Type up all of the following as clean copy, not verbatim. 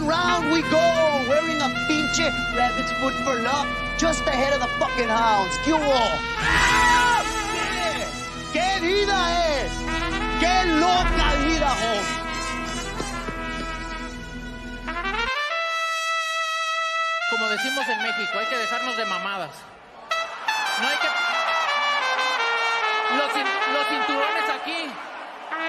second round we go, wearing a pinche rabbit's foot for luck, just ahead of the fucking hounds. ¿Qué hubo? ¡Ah! ¡Qué vida es! ¡Qué loca vida, home! Como decimos en México, hay que dejarnos de mamadas. No hay que... Los cinturones aquí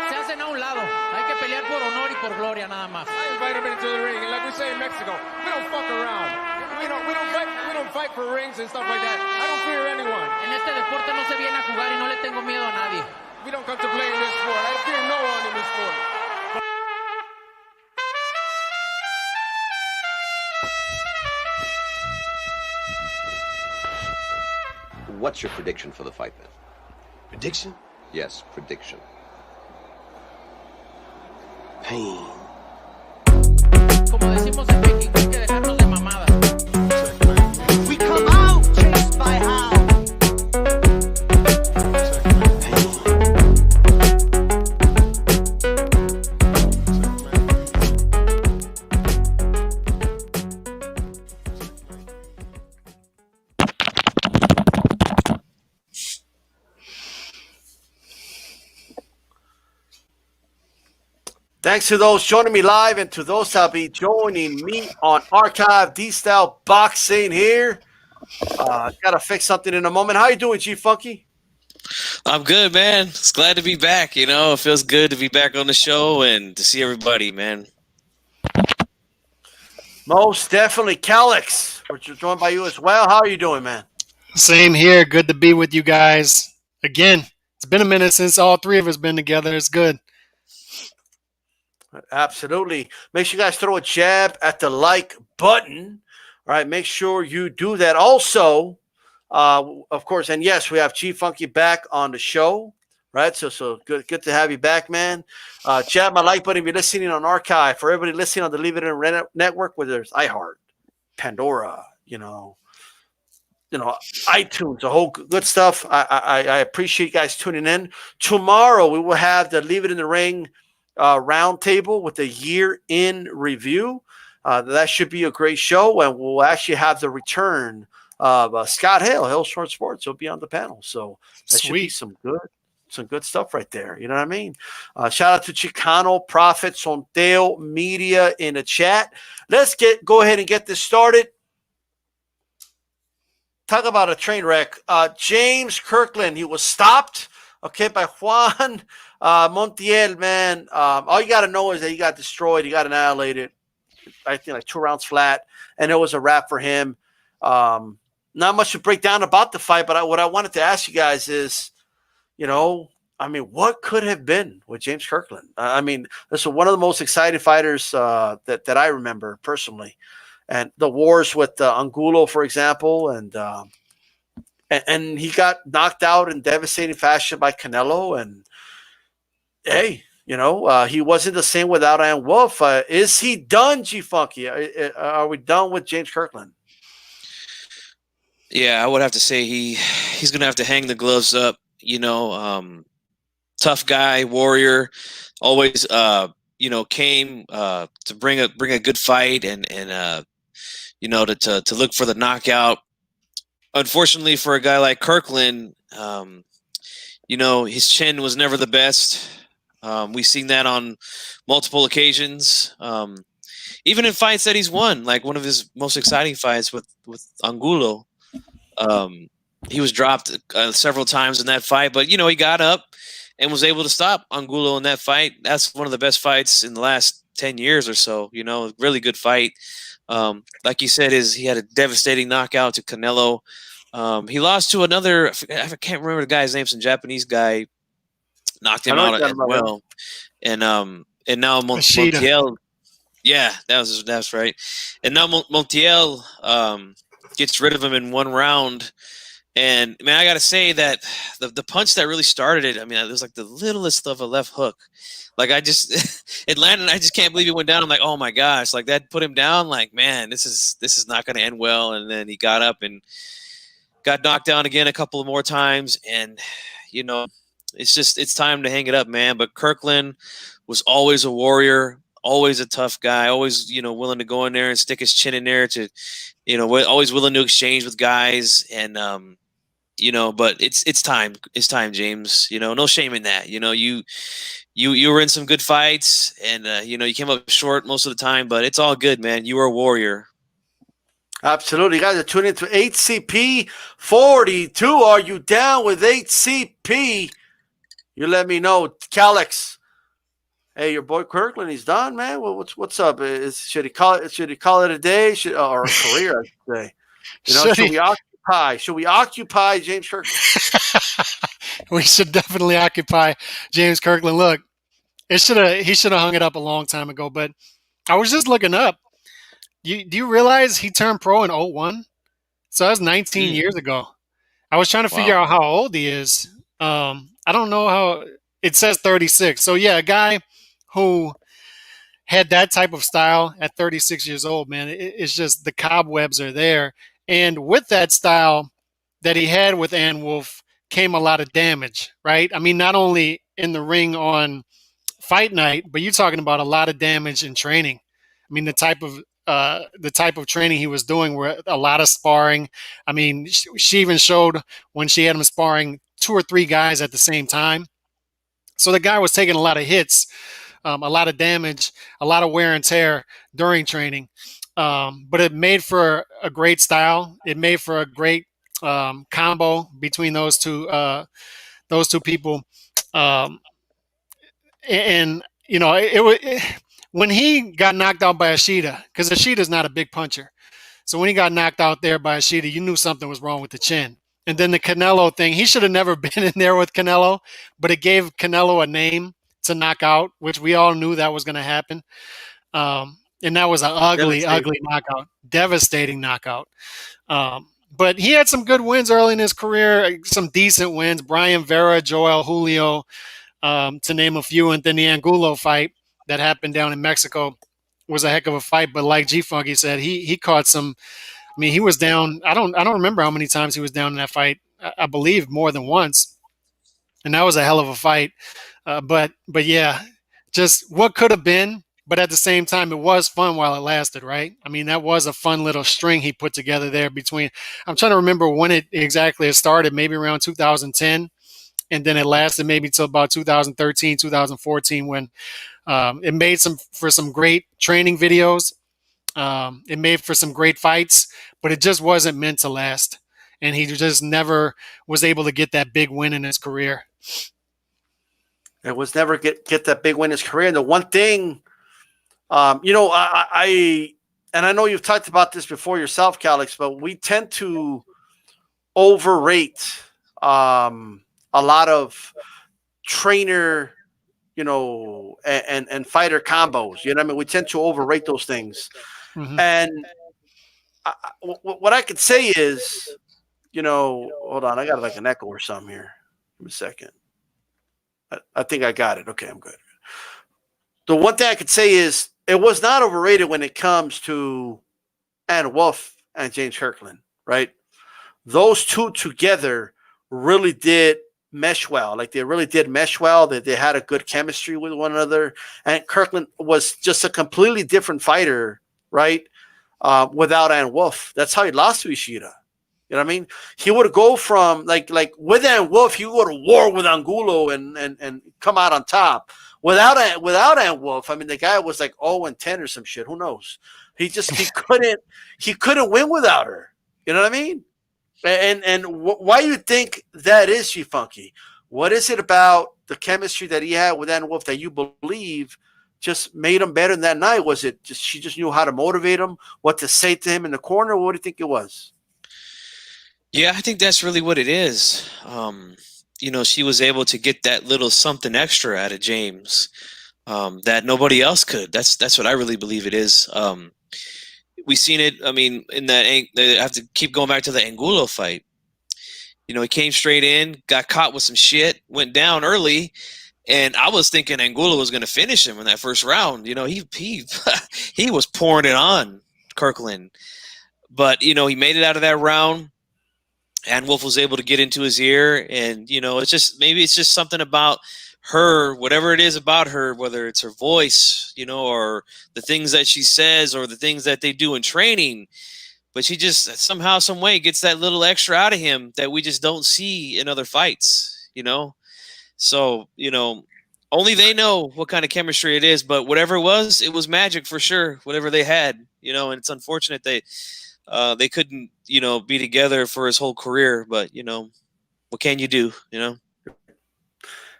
se hacen a un lado. Hay que pelear por honor y por gloria nada más. I invite him into the ring, and like we say in Mexico, we don't fuck around. We don't fight for rings and stuff like that. I don't fear anyone. En este deporte no se viene a jugar y no le tengo miedo a nadie. We don't come to play in this sport. I fear no one in this sport. What's your prediction for the fight, then? Prediction? Yes, prediction. Pain. Como decimos en México, hay que dejarnos de mamadas. We come out chased by hounds. Thanks to those joining me live and to those that'll be joining me on Archive D-Style Boxing here. Gotta fix something in a moment. How you doing, G Funky? I'm good, man. It's glad to be back. You know, it feels good to be back on the show and to see everybody, man. Most definitely. Calix, we're joined by you as well. How are you doing, man? Same here. Good to be with you guys. Again, it's been a minute since all three of us been together. It's good. Absolutely. Make sure you guys throw a jab at the like button. All right, make sure you do that. Also, of course, and yes, we have G Funky back on the show. Right, so good to have you back, man. Jab my like button if you're listening on Archive. For everybody listening on the Leave It In Network, where there's iHeart, Pandora, you know, iTunes, the whole good stuff. I appreciate you guys tuning in. Tomorrow we will have the Leave It in the Ring roundtable with a year in review. That should be a great show, and we'll actually have the return of Scott Hale Short Sports. He'll be on the panel, so that should be some good stuff right there. You know what I mean? Shout out to Chicano Prophet Sonteo Media in the chat. Let's go ahead and get this started. Talk about a train wreck. James Kirkland, he was stopped, by Juan Montiel, man. All you got to know is that he got destroyed. He got annihilated. I think like 2 rounds flat, and it was a wrap for him. Not much to break down about the fight, but what I wanted to ask you guys is, what could have been with James Kirkland? This is one of the most exciting fighters that I remember personally. And the wars with Angulo, for example, and he got knocked out in devastating fashion by Canelo. And, hey, he wasn't the same without Iron Wolf. Is he done, G-Funky? Are we done with James Kirkland? Yeah, I would have to say he's going to have to hang the gloves up. Tough guy, warrior, always, came to bring a good fight and to look for the knockout. Unfortunately for a guy like Kirkland, his chin was never the best. We've seen that on multiple occasions. Even in fights that he's won, like one of his most exciting fights with Angulo. He was dropped several times in that fight, but he got up and was able to stop Angulo in that fight. That's one of the best fights in the last 10 years or so. Really good fight. Like you said, he had a devastating knockout to Canelo. He lost to another. I can't remember the guy's name. Some Japanese guy knocked him out as well. And now Montiel. Yeah, that's right. And now Montiel gets rid of him in 1 round. And man, I gotta say that the punch that really started it. It was like the littlest of a left hook. Like it landed, and I just can't believe it went down. I'm like, oh my gosh, like that put him down. Like, man, this is not going to end well. And then he got up and got knocked down again a couple of more times. And it's time to hang it up, man. But Kirkland was always a warrior, always a tough guy, always, willing to go in there and stick his chin in there to, always willing to exchange with guys. And, but it's time. It's time, James. No shame in that. You were in some good fights, and, you came up short most of the time, but it's all good, man. You were a warrior. Absolutely. You guys are tuning into HCP 42. Are you down with HCP? You let me know. Calix. Hey, your boy Kirkland, he's done, man. What's up? Should he call it a day? Or a career, I should say. Should we occupy James Kirkland? We should definitely occupy James Kirkland. Look, he should have hung it up a long time ago, but I was just looking up. Do you realize he turned pro in 01? So that was 19 years ago. I was trying to figure out how old he is. I don't know how it says 36. So yeah, a guy who had that type of style at 36 years old, man, it's just the cobwebs are there. And with that style that he had with Ann Wolf came a lot of damage, right? I mean, not only in the ring on fight night, but you're talking about a lot of damage in training. I mean, the type of training he was doing were a lot of sparring. I mean, she even showed when she had him sparring 2 or 3 guys at the same time. So the guy was taking a lot of hits, a lot of damage, a lot of wear and tear during training. But it made for a great style. It made for a great combo between those two people. When he got knocked out by Ashita, because Ashita's not a big puncher. So when he got knocked out there by Ashita, you knew something was wrong with the chin. And then the Canelo thing, he should have never been in there with Canelo, but it gave Canelo a name to knock out, which we all knew that was going to happen. And that was an ugly knockout, devastating knockout. But he had some good wins early in his career, some decent wins. Brian Vera, Joel Julio, to name a few. And then the Angulo fight that happened down in Mexico was a heck of a fight. But like G-Funky said, he caught some. I mean, he was down. I don't remember how many times he was down in that fight. I believe more than once, and that was a hell of a fight. But yeah, just what could have been. But at the same time, it was fun while it lasted, right? I mean, that was a fun little string he put together there between. I'm trying to remember when it exactly started. Maybe around 2010, and then it lasted maybe till about 2013, 2014 when. It made for some great training videos. It made for some great fights, but it just wasn't meant to last. And he just never was able to get that big win in his career. It was never get that big win in his career. And the one thing, I know you've talked about this before yourself, Calix, but we tend to overrate a lot of trainer and fighter combos. You know what I mean? We tend to overrate those things. Mm-hmm. And what I could say is, hold on, I got like an echo or something here. Give me a second. I think I got it. Okay, I'm good. The one thing I could say is it was not overrated when it comes to Ann Wolf and James Kirkland, right? Those two together really did mesh well. Like they really did mesh well. They had a good chemistry with one another. And Kirkland was just a completely different fighter, right? Without Ann Wolf. That's how he lost to Ishida. You know what I mean? He would go from like with Ann Wolf, he would go to war with Angulo and come out on top. Without Ann Wolf, I mean the guy was like 0-10 or some shit. Who knows? He couldn't win without her. You know what I mean? And why do you think that is, G-Funky? What is it about the chemistry that he had with Ann Wolf that you believe just made him better than that night? Was it just she just knew how to motivate him, what to say to him in the corner? What do you think it was? Yeah, I think that's really what it is. She was able to get that little something extra out of James that nobody else could. That's what I really believe it is. We seen it. I mean, in that, I have to keep going back to the Angulo fight. He came straight in, got caught with some shit, went down early, and I was thinking Angulo was going to finish him in that first round. He he was pouring it on Kirkland, but he made it out of that round. And Wolf was able to get into his ear, and it's just something about her, whatever it is about her, whether it's her voice, you know, or the things that she says or the things that they do in training, but she just somehow, some way gets that little extra out of him that we just don't see in other fights, you know? So, you know, only they know what kind of chemistry it is, but whatever it was magic for sure, whatever they had, you know, and it's unfortunate they couldn't, you know, be together for his whole career, but, you know, what can you do, you know?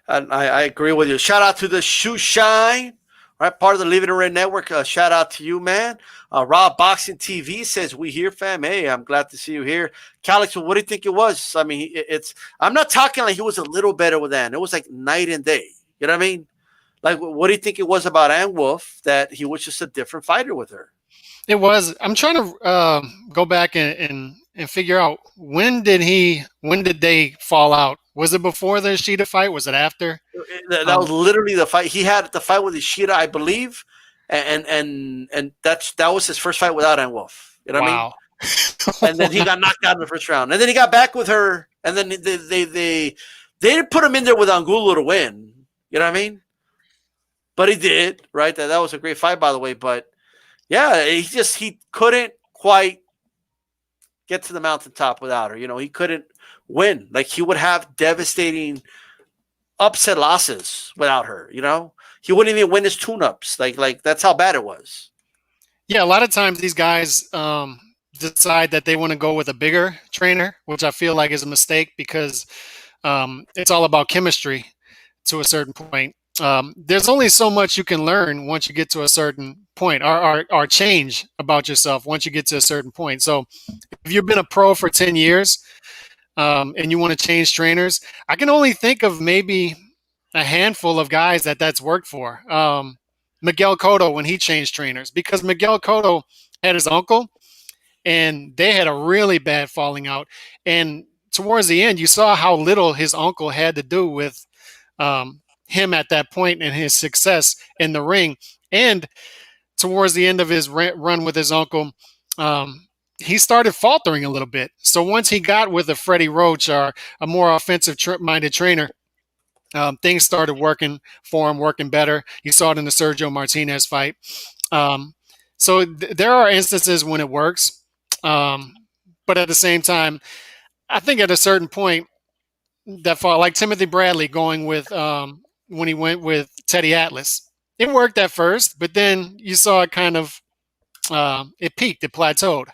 And I agree with you. Shout out to the Shoe Shine, right? Part of the Leave It in Red Network. Shout out to you, man. Raw Boxing TV says, we here, fam. Hey, I'm glad to see you here. Calix, what do you think it was? I mean, I'm not talking like he was a little better with Ann. It was like night and day. You know what I mean? Like, what do you think it was about Ann Wolf that he was just a different fighter with her? It was. I'm trying to go back and figure out when did they fall out? Was it before the Ishida fight? Was it after? That was literally the fight. He had the fight with Ishida, I believe, and that was his first fight without Ann Wolf. You know what I mean? And then he got knocked out in the first round, and then he got back with her, and then they didn't put him in there with Angulo to win. You know what I mean? But he did, right? That was a great fight, by the way. But yeah, he couldn't quite get to the mountaintop without her. You know, he couldn't win. Like, he would have devastating upset losses without her. You know, he wouldn't even win his tune-ups. Like that's how bad it was. Yeah, a lot of times these guys decide that they want to go with a bigger trainer, which I feel like is a mistake because it's all about chemistry to a certain point. There's only so much you can learn once you get to a certain point, or change about yourself once you get to a certain point. So if you've been a pro for 10 years and you want to change trainers, I can only think of maybe a handful of guys that's worked for. Miguel Cotto, when he changed trainers, because Miguel Cotto had his uncle and they had a really bad falling out. And towards the end, you saw how little his uncle had to do with him at that point and his success in the ring. And towards the end of his run with his uncle, he started faltering a little bit. So once he got with a Freddie Roach or a more offensive-minded trainer, things started working for him, working better. You saw it in the Sergio Martinez fight. So there are instances when it works. But at the same time, I think at a certain point, that fall, like Timothy Bradley going with when he went with Teddy Atlas, it worked at first, but then you saw it kind of it peaked, it plateaued.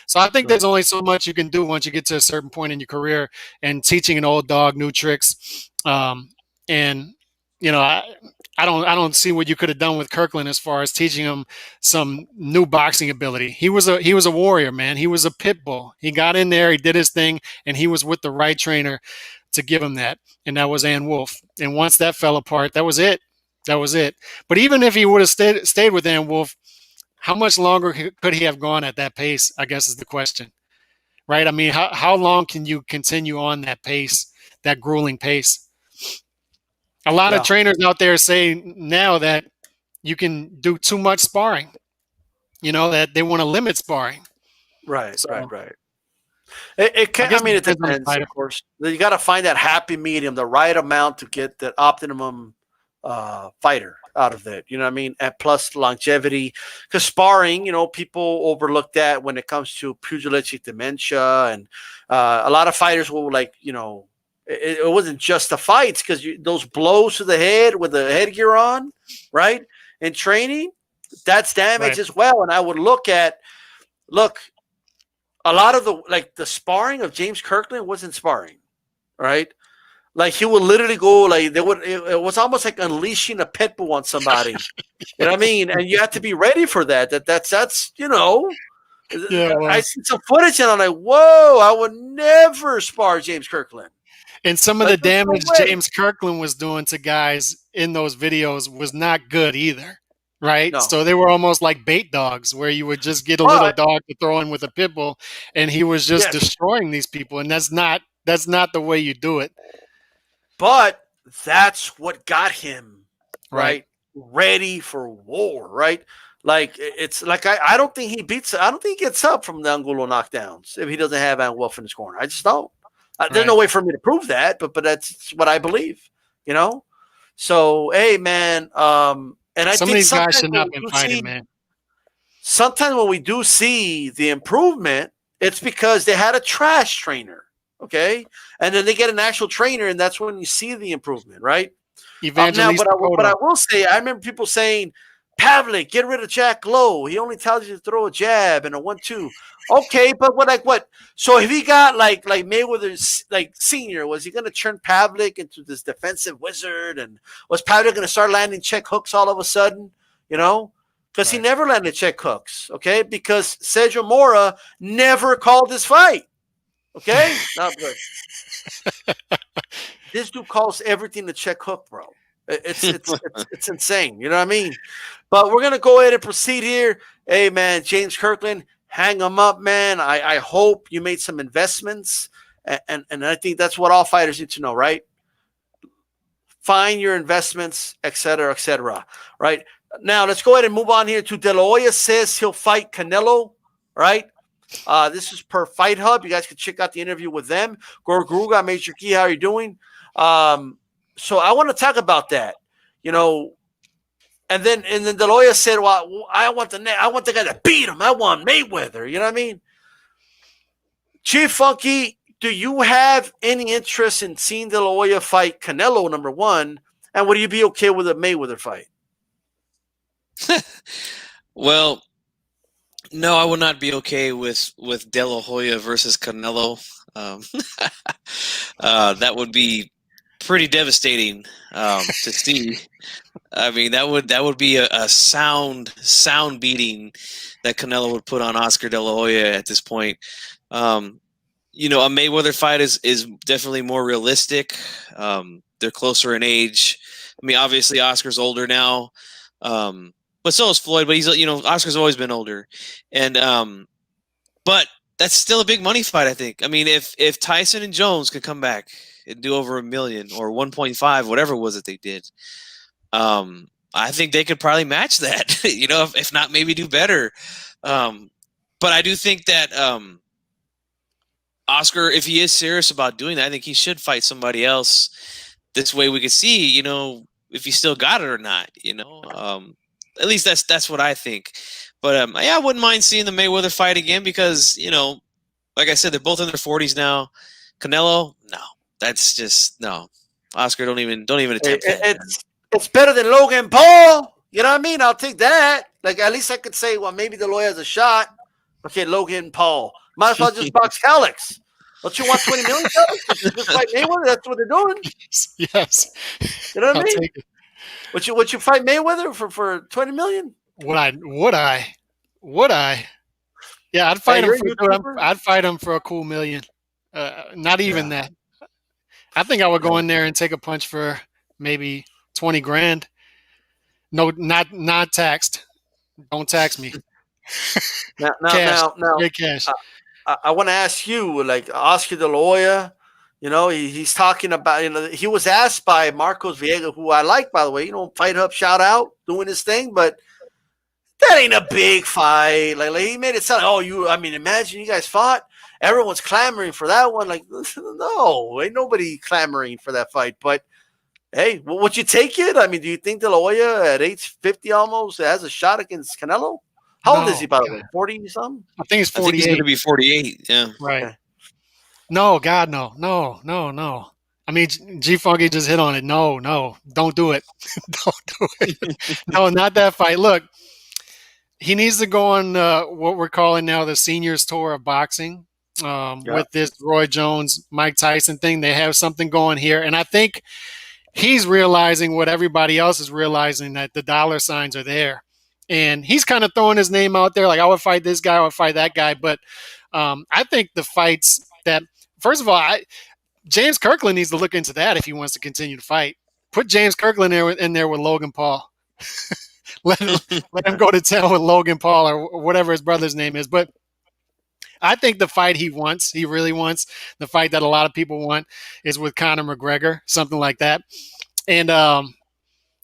So I think there's only so much you can do once you get to a certain point in your career, and teaching an old dog new tricks. And you know, I don't see what you could have done with Kirkland as far as teaching him some new boxing ability. He was a warrior, man. He was a pit bull. He got in there, he did his thing, and he was with the right trainer to give him that, and that was Ann Wolf. And once that fell apart, that was it. That was it. But even if he would have stayed with Ann Wolf, how much longer could he have gone at that pace, I guess is the question, right? I mean, how long can you continue on that pace, that grueling pace? A lot of trainers out there say now that you can do too much sparring, you know, that they want to limit sparring. Right, right. It can. I mean, it depends, of course. You got to find that happy medium, the right amount to get that optimum fighter out of it. You know what I mean? And plus longevity, because sparring, you know, people overlook that when it comes to pugilistic dementia, and a lot of fighters will, like, you know, it wasn't just the fights, because those blows to the head with the headgear on, right? In training, that's damage as well. And I would look, a lot of the sparring of James Kirkland wasn't sparring, right? Like, he would literally go, like, it was almost like unleashing a pit bull on somebody. You know what I mean? And you have to be ready for that. That's you know, I see some footage and I'm like, whoa, I would never spar James Kirkland. And some of the damage James Kirkland was doing to guys in those videos was not good either, right? No. So they were almost like bait dogs, where you would just get a little dog to throw in with a pit bull, and he was just destroying these people. And that's not the way you do it. But that's what got him ready for war, right? Like, it's like I don't think he gets up from the Angulo knockdowns if he doesn't have Ann Wolf in his corner. I just don't. There's no way for me to prove that, but that's what I believe, you know? So, hey, man, and I Some of think these guys sometimes should when not we been do fighting, see, man. sometimes when we do see the improvement, it's because they had a trash trainer, okay, and then they get an actual trainer, and that's when you see the improvement, right? Now, Evangelista but I Cotto. will say, I remember people saying, Pavlik, get rid of Jack Lowe. He only tells you to throw a jab and a 1-2. Okay, but what? So if he got like Mayweather's like senior, was he going to turn Pavlik into this defensive wizard? And was Pavlik going to start landing check hooks all of a sudden? You know, because he Right. never landed check hooks. Okay, because Sergio Mora never called this fight. Okay, not good. This dude calls everything a check hook, bro. It's insane. You know what I mean? But we're gonna go ahead and proceed here. Hey, man, James Kirkland, hang him up, man. I hope you made some investments, and I think that's what all fighters need to know, right? Find your investments, et cetera, right? Now let's go ahead and move on here to De La Hoya says he'll fight Canelo, right? This is per Fight Hub. You guys can check out the interview with them. Gorgruga, Major Key, how are you doing? So I want to talk about that, you know. And then De La Hoya said, "Well, I want the guy that beat him. I want Mayweather." You know what I mean? Chief Funky, do you have any interest in seeing De La Hoya fight Canelo? Number one, and would you be okay with a Mayweather fight? Well, no, I would not be okay with De La Hoya versus Canelo. That would be pretty devastating to see. I mean, that would be a sound beating that Canelo would put on Oscar De La Hoya at this point. You know, a Mayweather fight is definitely more realistic. They're closer in age. I mean, obviously Oscar's older now, but so is Floyd. But he's, you know, Oscar's always been older, and but that's still a big money fight, I think. I mean, if Tyson and Jones could come back and do over $1 million or 1.5, whatever it was that they did, I think they could probably match that. You know, if not, maybe do better. But I do think that Oscar, if he is serious about doing that, I think he should fight somebody else. This way, we could see, you know, if he still got it or not. You know, at least that's what I think. But yeah, I wouldn't mind seeing the Mayweather fight again because, you know, like I said, they're both in their 40s now. Canelo, no, that's just no. Oscar, don't even attempt that. It's better than Logan Paul. You know what I mean? I'll take that. Like, at least I could say, well, maybe the lawyer has a shot. Okay, Logan Paul. Might as well just box Calix. Don't you want 20 million? Just like Mayweather, that's what they're doing. Yes. You know what I I'll mean? take it. Would you fight Mayweather for 20 million? Would I? Yeah, I'd fight him I'd fight him for a cool $1 million. Not even that. I think I would go in there and take a punch for maybe 20 grand. No, not taxed. Don't tax me. Now, Great cash. I want to ask you, like Oscar De La Hoya, you know, he's talking about, you know, he was asked by Marcos Villegas, who I like, by the way, you know, Fight Hub, shout out, doing his thing, but that ain't a big fight. Like he made it sound, imagine you guys fought. Everyone's clamoring for that one. Like, no, ain't nobody clamoring for that fight. But hey, would you take it? I mean, do you think De La Hoya at age 50 almost has a shot against Canelo? How old is he, by the way? 40 something? I think he's 48. I think he's going to be 48. Yeah. Right. Okay. No, God, no. I mean, G Funky just hit on it. No, don't do it. Don't do it. No, not that fight. Look, he needs to go on what we're calling now the seniors tour of boxing. With this Roy Jones, Mike Tyson thing, they have something going here. And I think he's realizing what everybody else is realizing, that the dollar signs are there. And he's kind of throwing his name out there, like, I would fight this guy, I would fight that guy. But I think the fights that, first of all, James Kirkland needs to look into that if he wants to continue to fight. Put James Kirkland in there with Logan Paul. let him go to town with Logan Paul or whatever his brother's name is. But I think the fight he really wants, the fight that a lot of people want, is with Conor McGregor, something like that. And an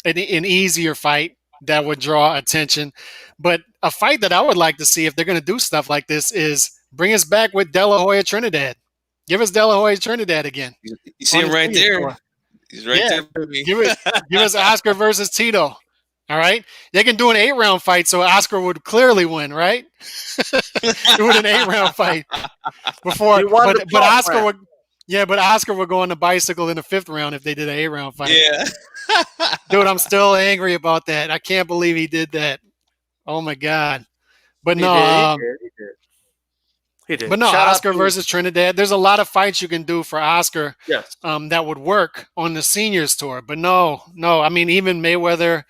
easier fight that would draw attention. But a fight that I would like to see, if they're going to do stuff like this, is bring us back with De La Hoya Trinidad. Give us De La Hoya Trinidad again. You see him right there. He's right Yeah. there with me. Give us Oscar versus Tito. All right. They can do an 8-round fight, so Oscar would clearly win, right? Do it an 8-round fight before. He won the But 12th Oscar round. would. Yeah, but Oscar would go on the bicycle in the 5th round if they did an 8-round fight. Yeah. Dude, I'm still angry about that. I can't believe he did that. Oh my God. But no, He did. but no, Shout out Oscar to- versus Trinidad. There's a lot of fights you can do for Oscar Yes. that would work on the seniors tour. But no. I mean, even Mayweather,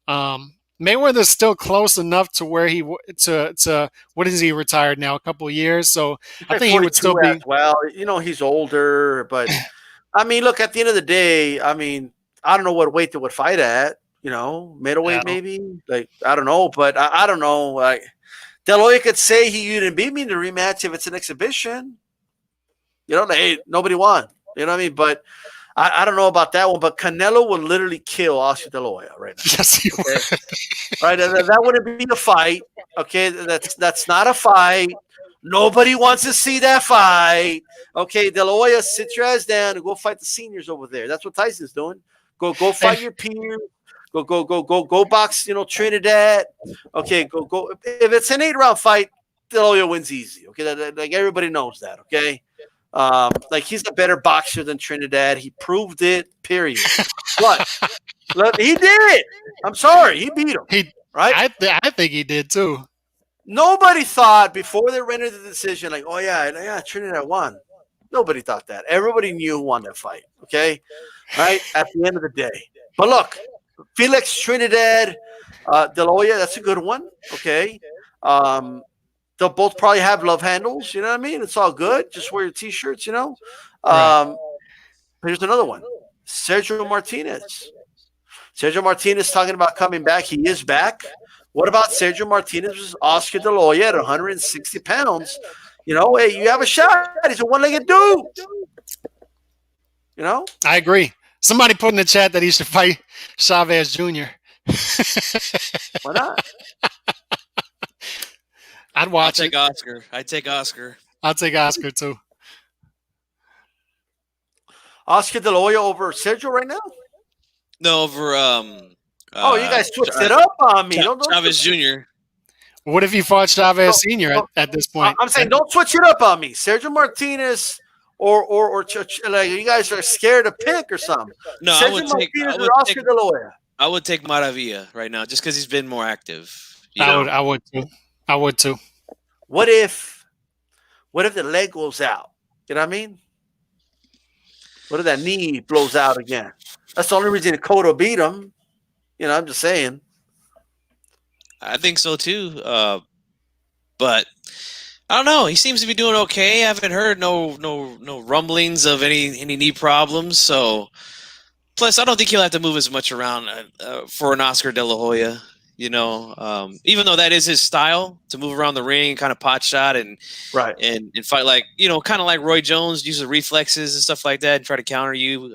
Mayweather's still close enough to where to what is he retired now? A couple of years. So I think he would still 42 be. as well. You know, he's older, but I mean, look, at the end of the day, I mean, I don't know what weight they would fight at. You know, middleweight Yeah. maybe. Like I don't know, but I don't know. Like De La Hoya could say you didn't beat me in the rematch if it's an exhibition. You know, hey, nobody won. You know what I mean? But I don't know about that one. But Canelo would literally kill Oscar De La Hoya right now. Yes, he would. Okay? Right? That wouldn't be a fight. Okay, that's not a fight. Nobody wants to see that fight. Okay, De La Hoya, sit your ass down and go fight the seniors over there. That's what Tyson's doing. Go fight your peers. Go box, you know, Trinidad. Okay, go. If it's an 8-round fight, De La Hoya wins easy. Okay, like everybody knows that. Okay, like he's a better boxer than Trinidad. He proved it. Period. But look, he did. I'm sorry, he beat him. Right? I think he did too. Nobody thought before they rendered the decision, like, oh yeah, Trinidad won. Nobody thought that. Everybody knew who won that fight. Okay, right? At the end of the day, but look. Felix Trinidad, De La Hoya, that's a good one. Okay. They'll both probably have love handles. You know what I mean? It's all good. Just wear your T-shirts, you know. Here's another one. Sergio Martinez. Sergio Martinez talking about coming back. He is back. What about Sergio Martinez versus Oscar De La Hoya at 160 pounds? You know, hey, you have a shot. He's a one-legged dude. You know? I agree. Somebody put in the chat that he should fight Chavez Jr. Why not? I'd I'll watch take it. Oscar. I'd take Oscar. I'll take Oscar too. Oscar De La Hoya over Sergio right now? No, over Oh, you guys switched it up on me. Don't Chavez Jr. What if he fought Chavez Sr. at this point? I'm saying don't switch it up on me. Sergio Martinez or like you guys are scared to pick or something. No, Sergio Martinez or Oscar De La Hoya. I would take Maravilla right now just because he's been more active. I would too. I would too. What if the leg goes out? You know what I mean? What if that knee blows out again? That's the only reason Cotto beat him. You know, I'm just saying. I think so too. But I don't know. He seems to be doing okay. I haven't heard no rumblings of any knee problems. So, plus, I don't think he'll have to move as much around for an Oscar De La Hoya. You know, even though that is his style to move around the ring, kind of pot shot and fight like kind of like Roy Jones, use the reflexes and stuff like that, and try to counter you.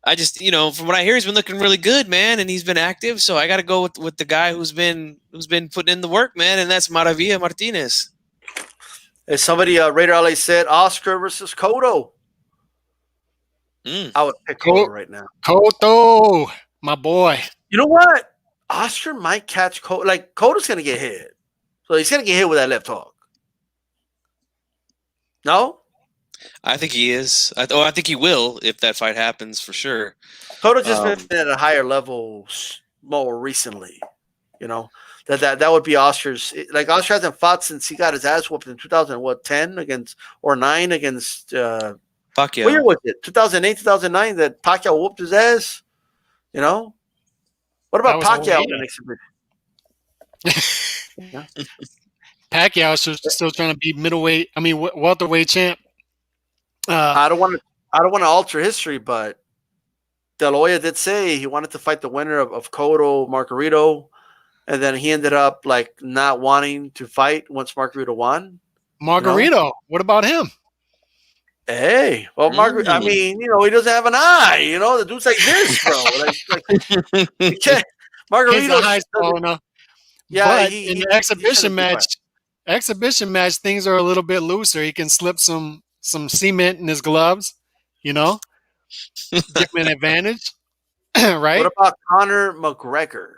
I just, from what I hear, he's been looking really good, man, and he's been active. So I got to go with the guy who's been putting in the work, man, and that's Maravilla Martinez. As somebody, Raider LA said, Oscar versus Cotto. I would pick Cotto right now. Cotto, my boy. You know what? Oscar might catch Cotto. Like, Cotto's going to get hit. So he's going to get hit with that left hook. No? I think he is. I think he will if that fight happens for sure. Cotto just been at a higher level more recently. You know, that would be Oscar's. Like, Oscar hasn't fought since he got his ass whooped in 2010 against or 9 against Pacquiao. What year was it? 2008, 2009 that Pacquiao whooped his ass. You know, what about Pacquiao in the exhibition? Pacquiao still trying to be middleweight. I mean, welterweight champ. I don't want to alter history, but De La Hoya did say he wanted to fight the winner of Cotto Margarito, and then he ended up like not wanting to fight once Margarito won. Margarito, what about him? Hey, well, Margarito. I mean, he doesn't have an eye. The dude's like this, bro. like Margarito's high small enough. Yeah, but in the exhibition match, things are a little bit looser. He can slip some cement in his gloves, give him an advantage, right? What about Conor McGregor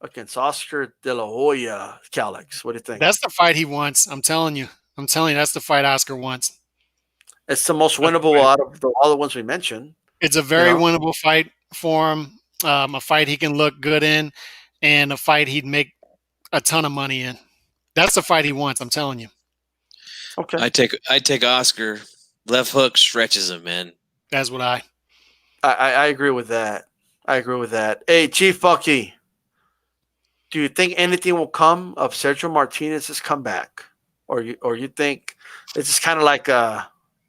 against Oscar De La Hoya, Calix? What do you think? That's the fight he wants. I'm telling you. That's the fight Oscar wants. It's the most winnable out of all the ones we mentioned. It's a very winnable fight for him. A fight he can look good in, and a fight he'd make a ton of money in. That's the fight he wants. I'm telling you. Okay. I take Oscar. Left hook stretches him, man. That's what I agree with that. I agree with that. Hey, Chief Bucky, do you think anything will come of Sergio Martinez's comeback, or you think it's just kind of like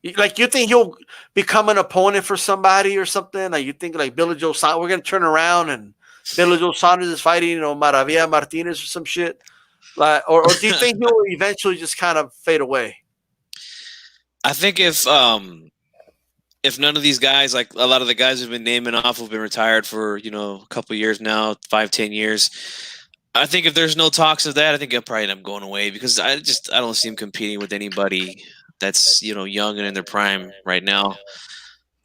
you think he'll become an opponent for somebody or something? Like you think like Billy Joe Saunders, we're gonna turn around and Billy Joe Saunders is fighting, Maravilla Martinez or some shit, like, or do you think he'll eventually just kind of fade away? I think if none of these guys, like a lot of the guys who've been naming off, who've been retired for a couple years now, 5-10 years, I think if there's no talks of that, I think he'll probably end up going away because I don't see him competing with anybody that's young and in their prime right now,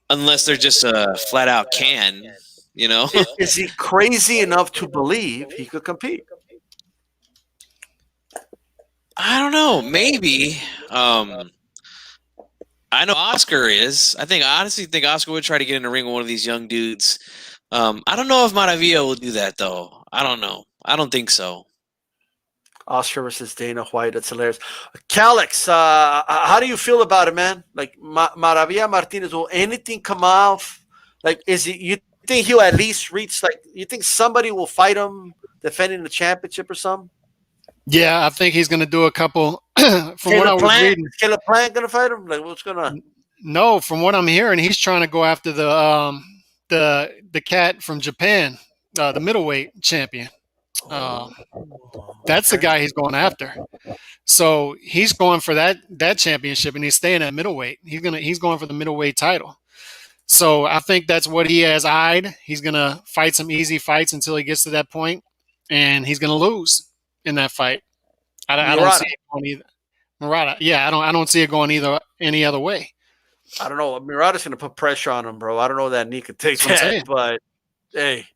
unless they're just a flat out can. Is he crazy enough to believe he could compete? I don't know. Maybe. I know Oscar is. I honestly think Oscar would try to get in the ring with one of these young dudes. I don't know if Maravilla will do that, though. I don't know. I don't think so. Oscar versus Dana White. That's hilarious. Calix, how do you feel about it, man? Like Maravilla Martinez, will anything come off? Like, you think he'll at least reach? Like, you think somebody will fight him defending the championship or something? Yeah, I think he's going to do a couple. From what I was reading, is Caleb Plant going to fight him? Like, what's going on? No, from what I'm hearing, he's trying to go after the cat from Japan, the middleweight champion. That's the guy he's going after. So he's going for that championship, and he's staying at middleweight. He's going for the middleweight title. So I think that's what he has eyed. He's going to fight some easy fights until he gets to that point, and he's going to lose in that fight. I don't see it going either. Murata, yeah, I don't see it going any other way. I don't know. Murata's going to put pressure on him, bro. I don't know that Nick could take that, but hey.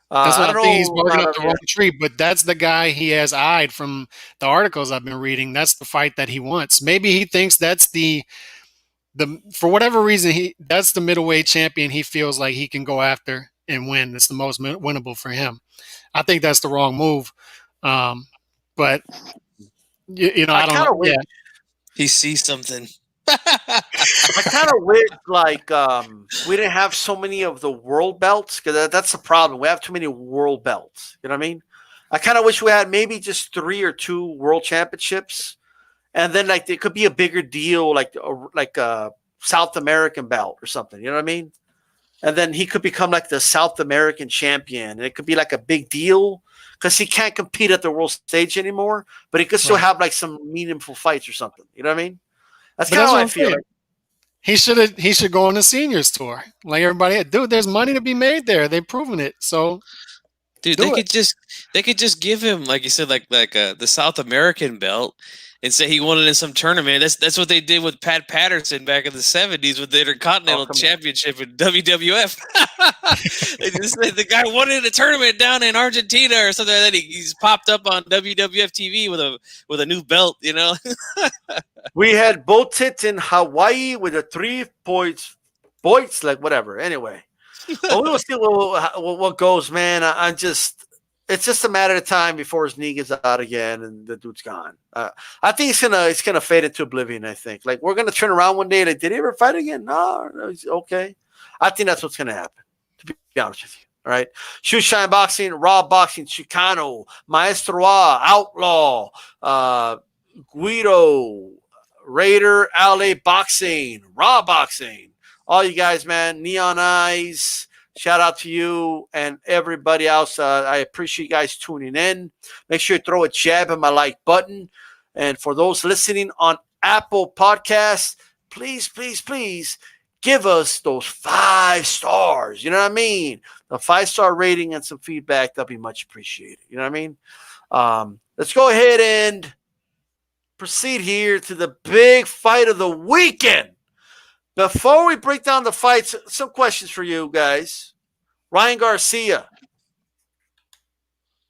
That's what I think he's barking up the wrong tree, but that's the guy he has eyed from the articles I've been reading. That's the fight that he wants. Maybe he thinks that's the for whatever reason, that's the middleweight champion he feels like he can go after and win. It's the most winnable for him. I think that's the wrong move. But I don't know. Yeah. He sees something. I kind of wish we didn't have so many of the world belts, because that's the problem. We have too many world belts. You know what I mean? I kind of wish we had maybe just 3 or 2 world championships, and then like it could be a bigger deal, like a South American belt or something. You know what I mean? And then he could become like the South American champion, and it could be like a big deal because he can't compete at the world stage anymore, but he could still have like some meaningful fights or something. You know what I mean? That's kind of how I feel. Like. He should go on the seniors tour like everybody. Dude, there's money to be made there. They've proven it. So, dude, they could just give him, like you said, like the South American belt, and say he won it in some tournament. That's what they did with Pat Patterson back in the 70s with the Intercontinental Championship in WWF. The guy won it in a tournament down in Argentina or something like that. He's popped up on WWF TV with a new belt, We had both tits in Hawaii with a 3 points, like whatever. Anyway, we will see what goes, man. It's just a matter of time before his knee gets out again and the dude's gone. I think it's gonna fade into oblivion. I think like we're gonna turn around one day like, did he ever fight again? No, he's okay. I think that's what's gonna happen. To be honest with you, all right. Shoe Shine Boxing, Raw Boxing, Chicano, Maestro Outlaw, Guido, Raider, LA Boxing, Raw Boxing. All you guys, man. Neon Eyes. Shout out to you and everybody else. I appreciate you guys tuning in. Make sure you throw a jab at my like button. And for those listening on Apple Podcasts, please, please, please give us those 5 stars. You know what I mean? The 5-star rating and some feedback, that'll be much appreciated. You know what I mean? Let's go ahead and proceed here to the big fight of the weekend. Before we break down the fights, some questions for you guys. Ryan Garcia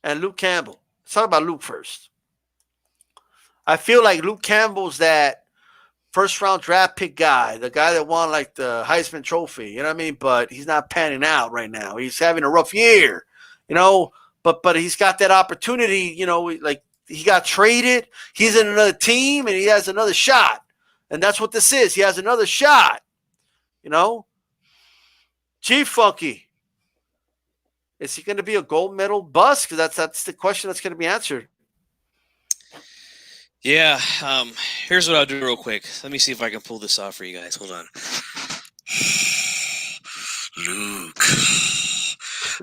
and Luke Campbell. Let's talk about Luke first. I feel like Luke Campbell's that first-round draft pick guy, the guy that won like the Heisman Trophy. You know what I mean? But he's not panning out right now. He's having a rough year. But he's got that opportunity. Like he got traded. He's in another team, and he has another shot. And that's what this is. He has another shot. Chief Funky. Is he going to be a gold medal bust? Because that's the question that's going to be answered. Yeah. Here's what I'll do real quick. Let me see if I can pull this off for you guys. Hold on. Luke,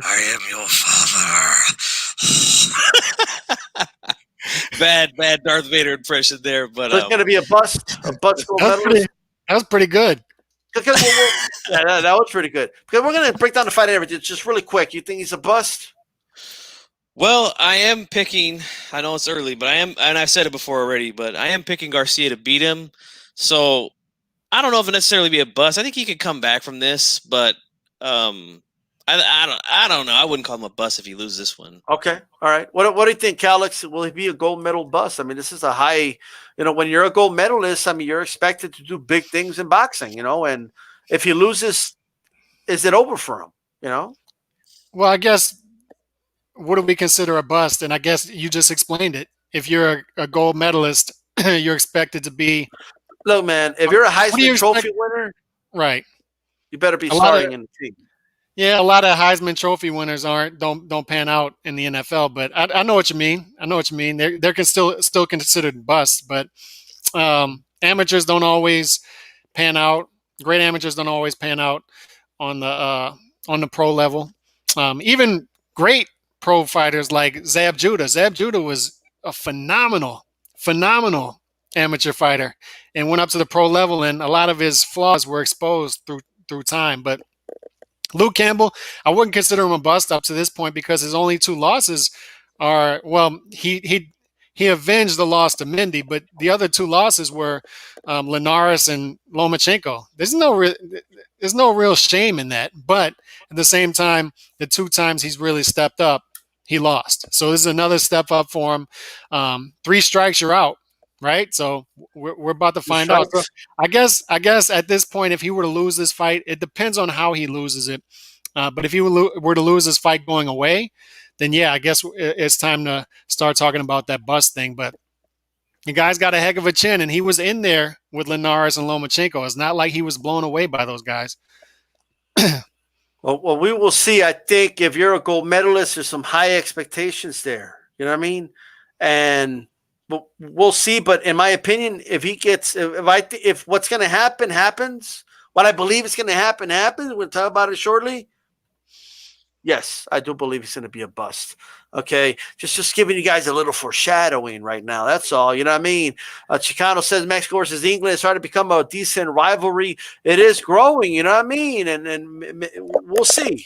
I am your father. bad Darth Vader impression there, but it's going to be a bust gold medalist. That was pretty good. Yeah, that was pretty good. Because we're going to break down the fight and everything. Just really quick. You think he's a bust? Well, I am picking. I know it's early, but I am, and I've said it before already. But I am picking Garcia to beat him. So I don't know if it necessarily be a bust. I think he could come back from this, but I don't know. I wouldn't call him a bust if he loses this one. Okay, all right. What do you think, Calix? Will he be a gold medal bust? I mean, this is a high. When you're a gold medalist, I mean, you're expected to do big things in boxing. And if he loses, is it over for him? Well, I guess. What do we consider a bust? And I guess you just explained it. If you're a gold medalist, you're expected to be. Look, man, if you're a Heisman Trophy winner, right, you better be starting in the team. Yeah, a lot of Heisman Trophy winners don't pan out in the NFL. But I know what you mean. They're still considered busts, but amateurs don't always pan out. Great amateurs don't always pan out on the pro level. Even great pro fighters like Zab Judah. Zab Judah was a phenomenal amateur fighter and went up to the pro level, and a lot of his flaws were exposed through time. But Luke Campbell, I wouldn't consider him a bust up to this point because his only two losses are, well, he avenged the loss to Mendy, but the other two losses were Linares and Lomachenko. There's no real shame in that, but at the same time, the two times he's really stepped up, he lost. So this is another step up for him. 3 strikes, you're out, right? So we're about to find out. So I guess at this point, if he were to lose this fight, it depends on how he loses it. But if he were to lose this fight going away, then yeah, I guess it's time to start talking about that bust thing. But the guy's got a heck of a chin, and he was in there with Linares and Lomachenko. It's not like he was blown away by those guys. Well, we will see. I think if you're a gold medalist, there's some high expectations there. You know what I mean? And we'll see. But in my opinion, if what's going to happen happens, what I believe is going to happen happens. We'll talk about it shortly. Yes, I do believe he's going to be a bust. Okay, just giving you guys a little foreshadowing right now. That's all. You know what I mean? Chicano says Mexico versus England is starting to become a decent rivalry. It is growing. You know what I mean? And we'll see.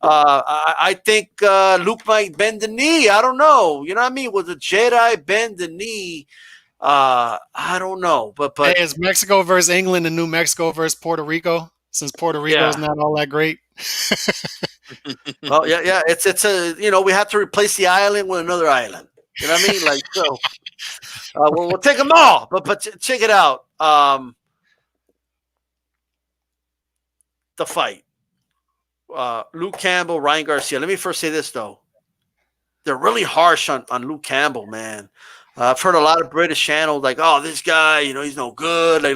I think Luke might bend the knee. I don't know. You know what I mean? Will the Jedi bend the knee? I don't know. But hey, is Mexico versus England and New Mexico versus Puerto Rico? Since Puerto Rico is not all that great. Well, yeah. It's a we have to replace the island with another island. You know what I mean? Like so. We'll take them all. But check it out. The fight. Luke Campbell, Ryan Garcia. Let me first say this though. They're really harsh on Luke Campbell, man. I've heard a lot of British channels like, "Oh, this guy, he's no good."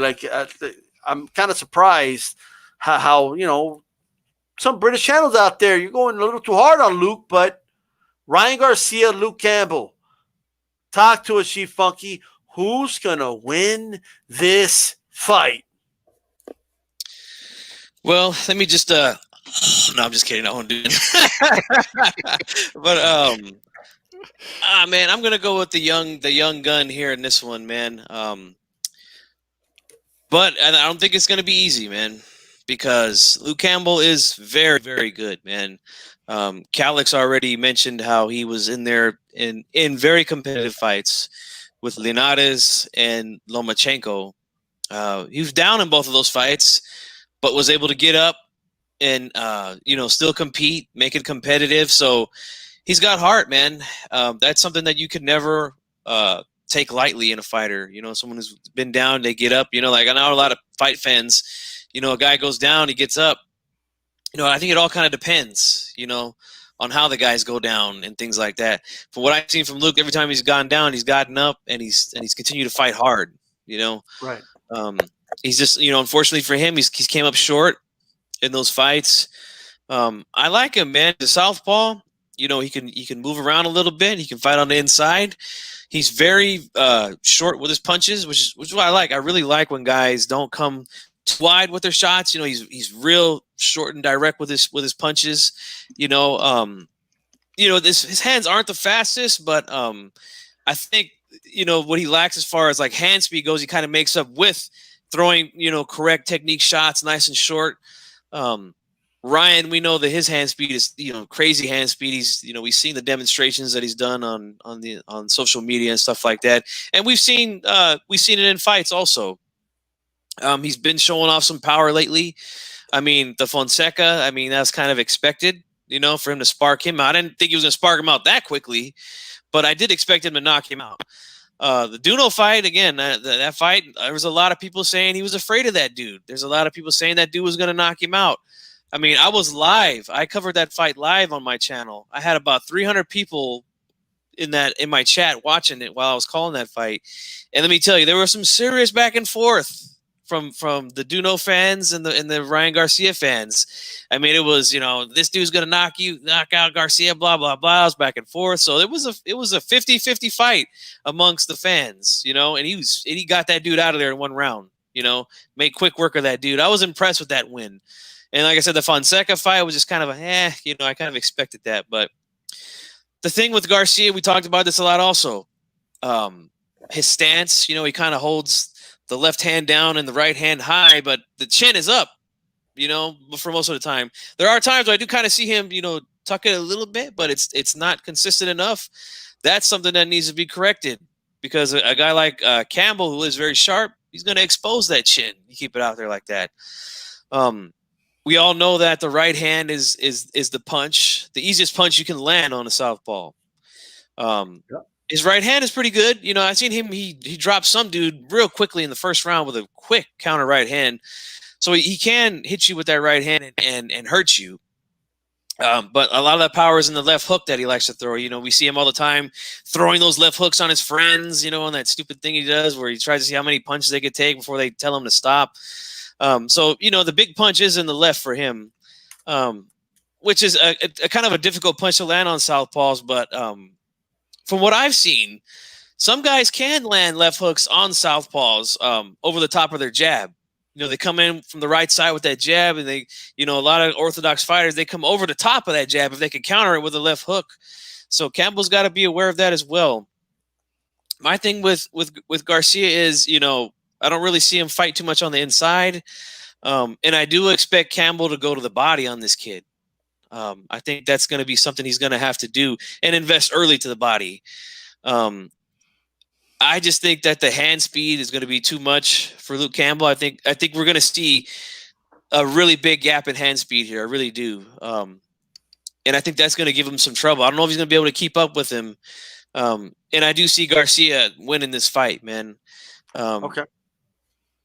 I'm kind of surprised how some British channels out there, you're going a little too hard on Luke, but Ryan Garcia, Luke Campbell, talk to us, Chief Funky. Who's going to win this fight? Well, let me just no, I'm just kidding. I won't do it. But man, I'm going to go with the young gun here in this one, man. But I don't think it's going to be easy, man. Because Luke Campbell is very, very good, man. Calix already mentioned how he was in there in very competitive fights with Linares and Lomachenko. He was down in both of those fights, but was able to get up and still compete, make it competitive. So he's got heart, man. That's something that you could never take lightly in a fighter. Someone who's been down, they get up. Like I know a lot of fight fans. A guy goes down, he gets up. I think it all kind of depends. On how the guys go down and things like that. From what I've seen from Luke, every time he's gone down, he's gotten up and he's continued to fight hard. Right. He's just unfortunately for him, he's came up short in those fights. I like him, man. The southpaw, he can move around a little bit. He can fight on the inside. He's very short with his punches, which is what I like. I really like when guys don't come too wide with their shots. He's real short and direct with his punches. His hands aren't the fastest, but I think what he lacks as far as like hand speed goes, he kind of makes up with throwing correct technique shots, nice and short. Ryan, we know that his hand speed is crazy hand speed. He's we've seen the demonstrations that he's done on social media and stuff like that, and we've seen it in fights also. He's been showing off some power lately. I mean, the Fonseca, that's kind of expected, for him to spark him out. I didn't think he was going to spark him out that quickly, but I did expect him to knock him out. The Duno fight, again, that fight, there was a lot of people saying he was afraid of that dude. There's a lot of people saying that dude was going to knock him out. I was live. I covered that fight live on my channel. I had about 300 people in my chat watching it while I was calling that fight. And let me tell you, there was some serious back and forth from the Duno fans and the Ryan Garcia fans. It was, this dude's going to knock out Garcia, blah, blah, blah. It was back and forth. So it was a 50-50 fight amongst the fans, and he got that dude out of there in one round, made quick work of that dude. I was impressed with that win. And like I said, the Fonseca fight was just kind of I kind of expected that. But the thing with Garcia, we talked about this a lot also. His stance, he kind of holds the left hand down and the right hand high, but the chin is up, for most of the time. There are times where I do kind of see him, tuck it a little bit, but it's not consistent enough. That's something that needs to be corrected because a guy like Campbell, who is very sharp, he's going to expose that chin. You keep it out there like that. We all know that the right hand is the punch, the easiest punch you can land on a southpaw. His right hand is pretty good. I've seen him. He dropped some dude real quickly in the first round with a quick counter right hand. So he can hit you with that right hand and hurt you. But a lot of that power is in the left hook that he likes to throw. We see him all the time throwing those left hooks on his friends, on that stupid thing he does where he tries to see how many punches they could take before they tell him to stop. So the big punch is in the left for him, which is a kind of a difficult punch to land on southpaws. But from what I've seen, some guys can land left hooks on southpaws over the top of their jab. They come in from the right side with that jab, and they, a lot of orthodox fighters, they come over the top of that jab if they can counter it with a left hook. So Campbell's got to be aware of that as well. My thing with Garcia is, I don't really see him fight too much on the inside. And I do expect Campbell to go to the body on this kid. I think that's going to be something he's going to have to do and invest early to the body. I just think that the hand speed is going to be too much for Luke Campbell. I think we're going to see a really big gap in hand speed here. I really do. And I think that's going to give him some trouble. I don't know if he's going to be able to keep up with him. And I do see Garcia winning this fight, man. Okay.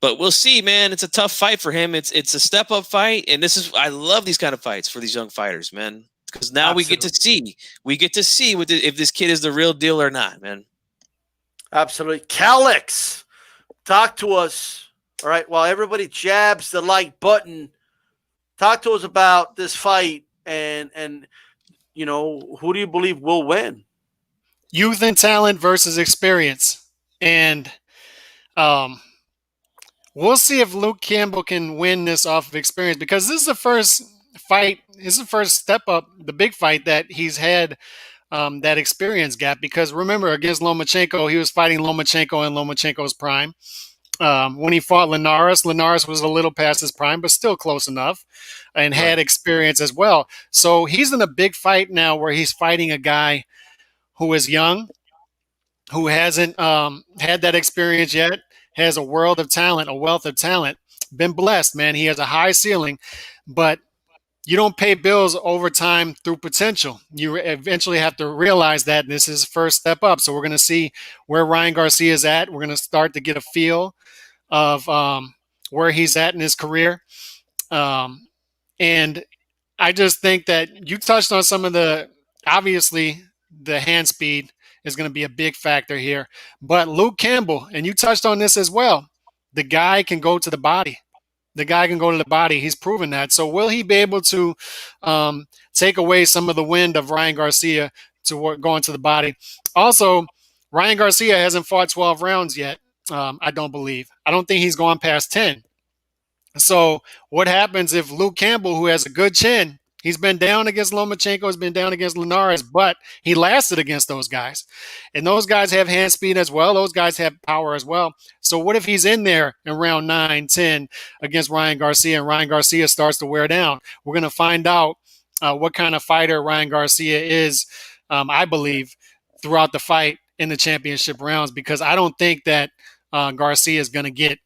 But we'll see, man. It's a tough fight for him. It's a step-up fight, and I love these kind of fights for these young fighters, man. Because now we get to see if this kid is the real deal or not, man. Absolutely. Calix, talk to us. All right, while everybody jabs the like button, talk to us about this fight and who do you believe will win? Youth and talent versus experience. And we'll see if Luke Campbell can win this off of experience, because this is the first fight. This is the first step up, the big fight that he's had that experience gap. Because remember, against Lomachenko, he was fighting Lomachenko in Lomachenko's prime. When he fought Linares was a little past his prime, but still close enough, and had experience as well. So he's in a big fight now where he's fighting a guy who is young, who hasn't had that experience yet. has a world of talent, a wealth of talent. Been blessed, man. He has a high ceiling, but you don't pay bills over time through potential. You eventually have to realize that this is first step up. So we're going to see where Ryan Garcia is at. We're going to start to get a feel of where he's at in his career. And I just think that you touched on some of obviously the hand speed is going to be a big factor here. But Luke Campbell, and you touched on this as well, the guy can go to the body. He's proven that. So will he be able to take away some of the wind of Ryan Garcia to go into the body? Also, Ryan Garcia hasn't fought 12 rounds yet, I don't believe. I don't think he's gone past 10. So what happens if Luke Campbell, who has a good chin, he's been down against Lomachenko, has been down against Linares, but he lasted against those guys. And those guys have hand speed as well. Those guys have power as well. So what if he's in there in round 9, 10 against Ryan Garcia, and Ryan Garcia starts to wear down? We're going to find out what kind of fighter Ryan Garcia is, I believe, throughout the fight in the championship rounds, because I don't think that Garcia is going to get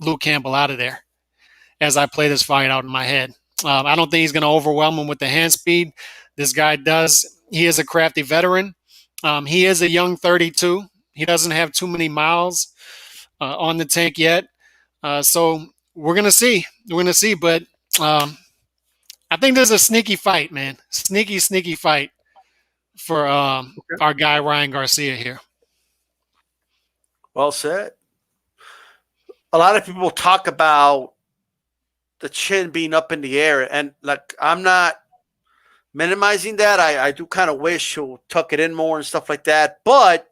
Luke Campbell out of there as I play this fight out in my head. I don't think he's going to overwhelm him with the hand speed. This guy he is a crafty veteran. He is a young 32. He doesn't have too many miles on the tank yet. So we're going to see. But I think there's a sneaky fight, man. Sneaky fight for our guy Ryan Garcia here. Well said. A lot of people talk about the chin being up in the air, and like, I'm not minimizing that. I do kind of wish he'll tuck it in more and stuff like that. But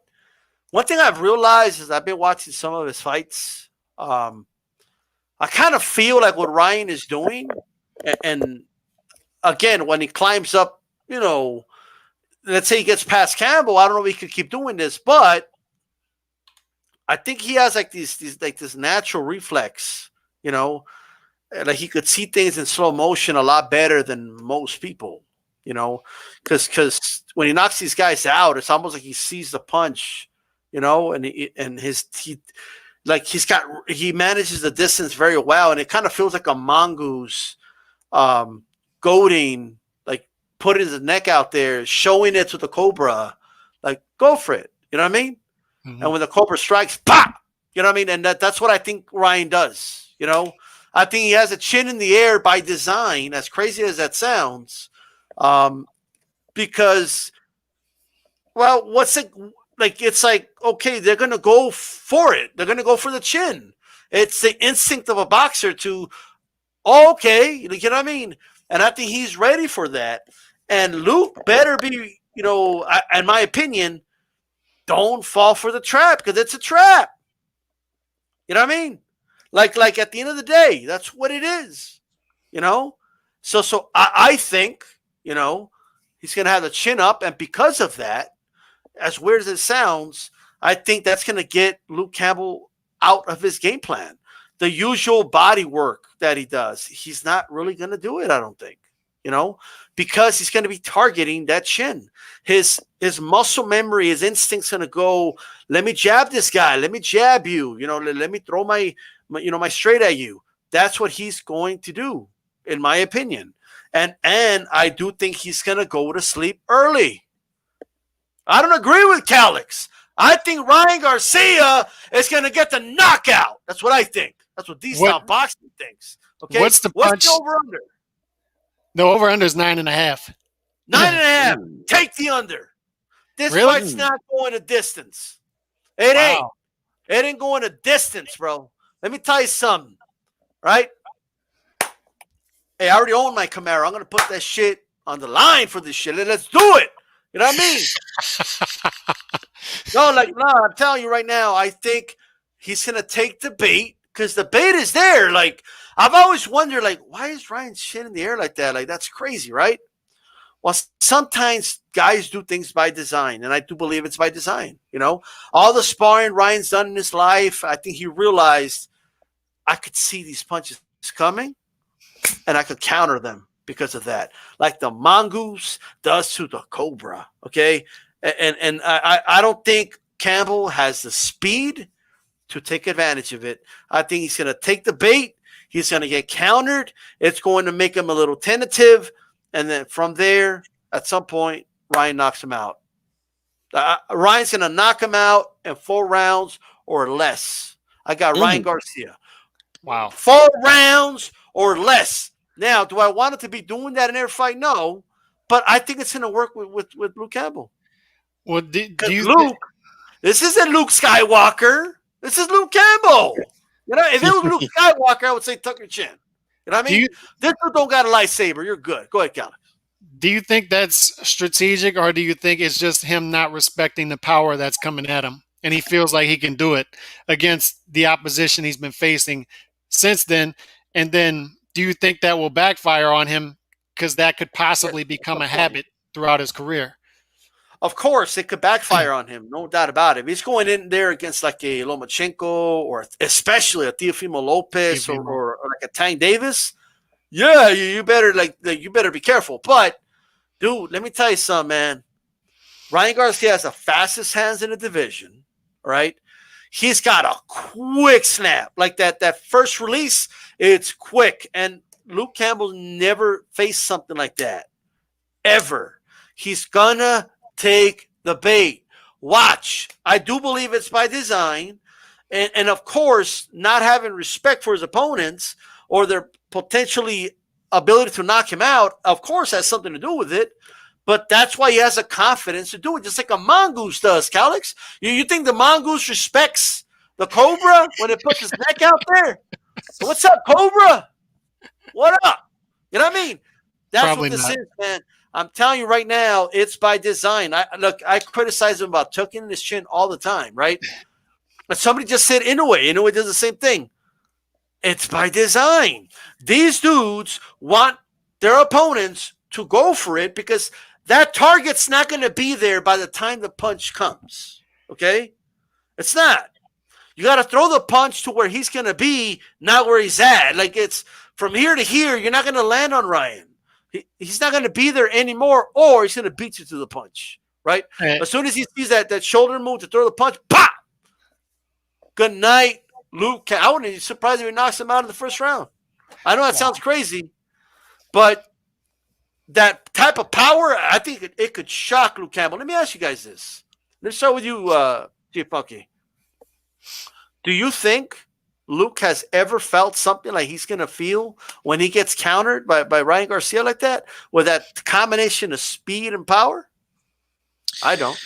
one thing I've realized is I've been watching some of his fights. I kind of feel like what Ryan is doing, and again, when he climbs up, let's say he gets past Campbell, I don't know if he could keep doing this, but I think he has like this natural reflex, like he could see things in slow motion a lot better than most people, because when he knocks these guys out, it's almost like he sees the punch, and he manages the distance very well, and it kind of feels like a mongoose goading, like putting his neck out there, showing it to the cobra, like go for it, you know what I mean? Mm-hmm. And when the cobra strikes, pop, you know what I mean? And that's what I think Ryan does, I think he has a chin in the air by design, as crazy as that sounds, because, well, what's it like? It's like, okay, they're going to go for it. They're going to go for the chin. It's the instinct of a boxer to, okay, you know what I mean? And I think he's ready for that. And Luke better be, in my opinion, don't fall for the trap, because it's a trap. You know what I mean? Like at the end of the day, that's what it is, So I think, he's going to have the chin up. And because of that, as weird as it sounds, I think that's going to get Luke Campbell out of his game plan. The usual body work that he does, he's not really going to do it, I don't think, because he's going to be targeting that chin. His muscle memory, his instinct's going to go, let me jab this guy. Let me jab you, let me throw my straight at you. That's what he's going to do, in my opinion. And I do think he's going to go to sleep early. I don't agree with Calix. I think Ryan Garcia is going to get the knockout. That's what I think. That's what D-Style Boxing thinks. Okay. What's the over-under? The over-under is 9.5. 9.5. Take the under. This fight's not going a distance. It ain't. It ain't going a distance, bro. Let me tell you something, right? Hey, I already own my Camaro. I'm going to put that shit on the line for this shit. Let's do it. You know what I mean? No, I'm telling you right now, I think he's going to take the bait, because the bait is there. Like, I've always wondered, like, why is Ryan's shit in the air like that? Like, that's crazy, right? Well, sometimes guys do things by design, and I do believe it's by design. All the sparring Ryan's done in his life, I think he realized, I could see these punches coming, and I could counter them because of that. Like the mongoose does to the cobra, okay? And I don't think Campbell has the speed to take advantage of it. I think he's going to take the bait. He's going to get countered. It's going to make him a little tentative. And then from there, at some point, Ryan knocks him out. Ryan's going to knock him out in 4 rounds or less. I got Ryan Garcia. Wow. 4 rounds or less. Now, do I want it to be doing that in every fight? No. But I think it's going to work with Luke Campbell. Well, do you Luke, this isn't Luke Skywalker. This is Luke Campbell. You know, if it was Luke Skywalker, I would say tuck your chin. You know what I mean? This dude don't got a lightsaber. You're good. Go ahead, Alex. Do you think that's strategic, or do you think it's just him not respecting the power that's coming at him, and he feels like he can do it against the opposition he's been facing since then? And then do you think that will backfire on him, because that could possibly become a habit throughout his career? Of course, it could backfire on him. No doubt about it. If he's going in there against like a Lomachenko or especially a Teofimo Lopez or like a Tank Davis, yeah, you better you better be careful. But dude, let me tell you something, man. Ryan Garcia has the fastest hands in the division, right? He's got a quick snap. Like that first release, it's quick. And Luke Campbell never faced something like that. Ever. He's gonna take the bait. Watch. I do believe it's by design. And of course, not having respect for his opponents or their potentially ability to knock him out, of course, has something to do with it. But that's why he has the confidence to do it, just like a mongoose does, Calix. You think the mongoose respects the cobra when it puts his neck out there? So what's up, cobra? What up? You know what I mean? That's Probably what this not. is, man. I'm telling you right now, it's by design. I criticize him about tucking his chin all the time, right? But somebody just said Inoue. Inoue does the same thing. It's by design. These dudes want their opponents to go for it because that target's not going to be there by the time the punch comes. Okay? It's not. You got to throw the punch to where he's going to be, not where he's at. Like it's from here to here, you're not going to land on Ryan. He's not going to be there anymore, or he's going to beat you to the punch, right? As soon as he sees that shoulder move to throw the punch, pop! Good night, Luke. I wouldn't be surprised if he knocks him out in the first round. I know that sounds crazy, but that type of power, I think it could shock Luke Campbell. Let me ask you guys this. Let's start with you, G. Funky. Do you think Luke has ever felt something like he's going to feel when he gets countered by Ryan Garcia like that, with that combination of speed and power? I don't.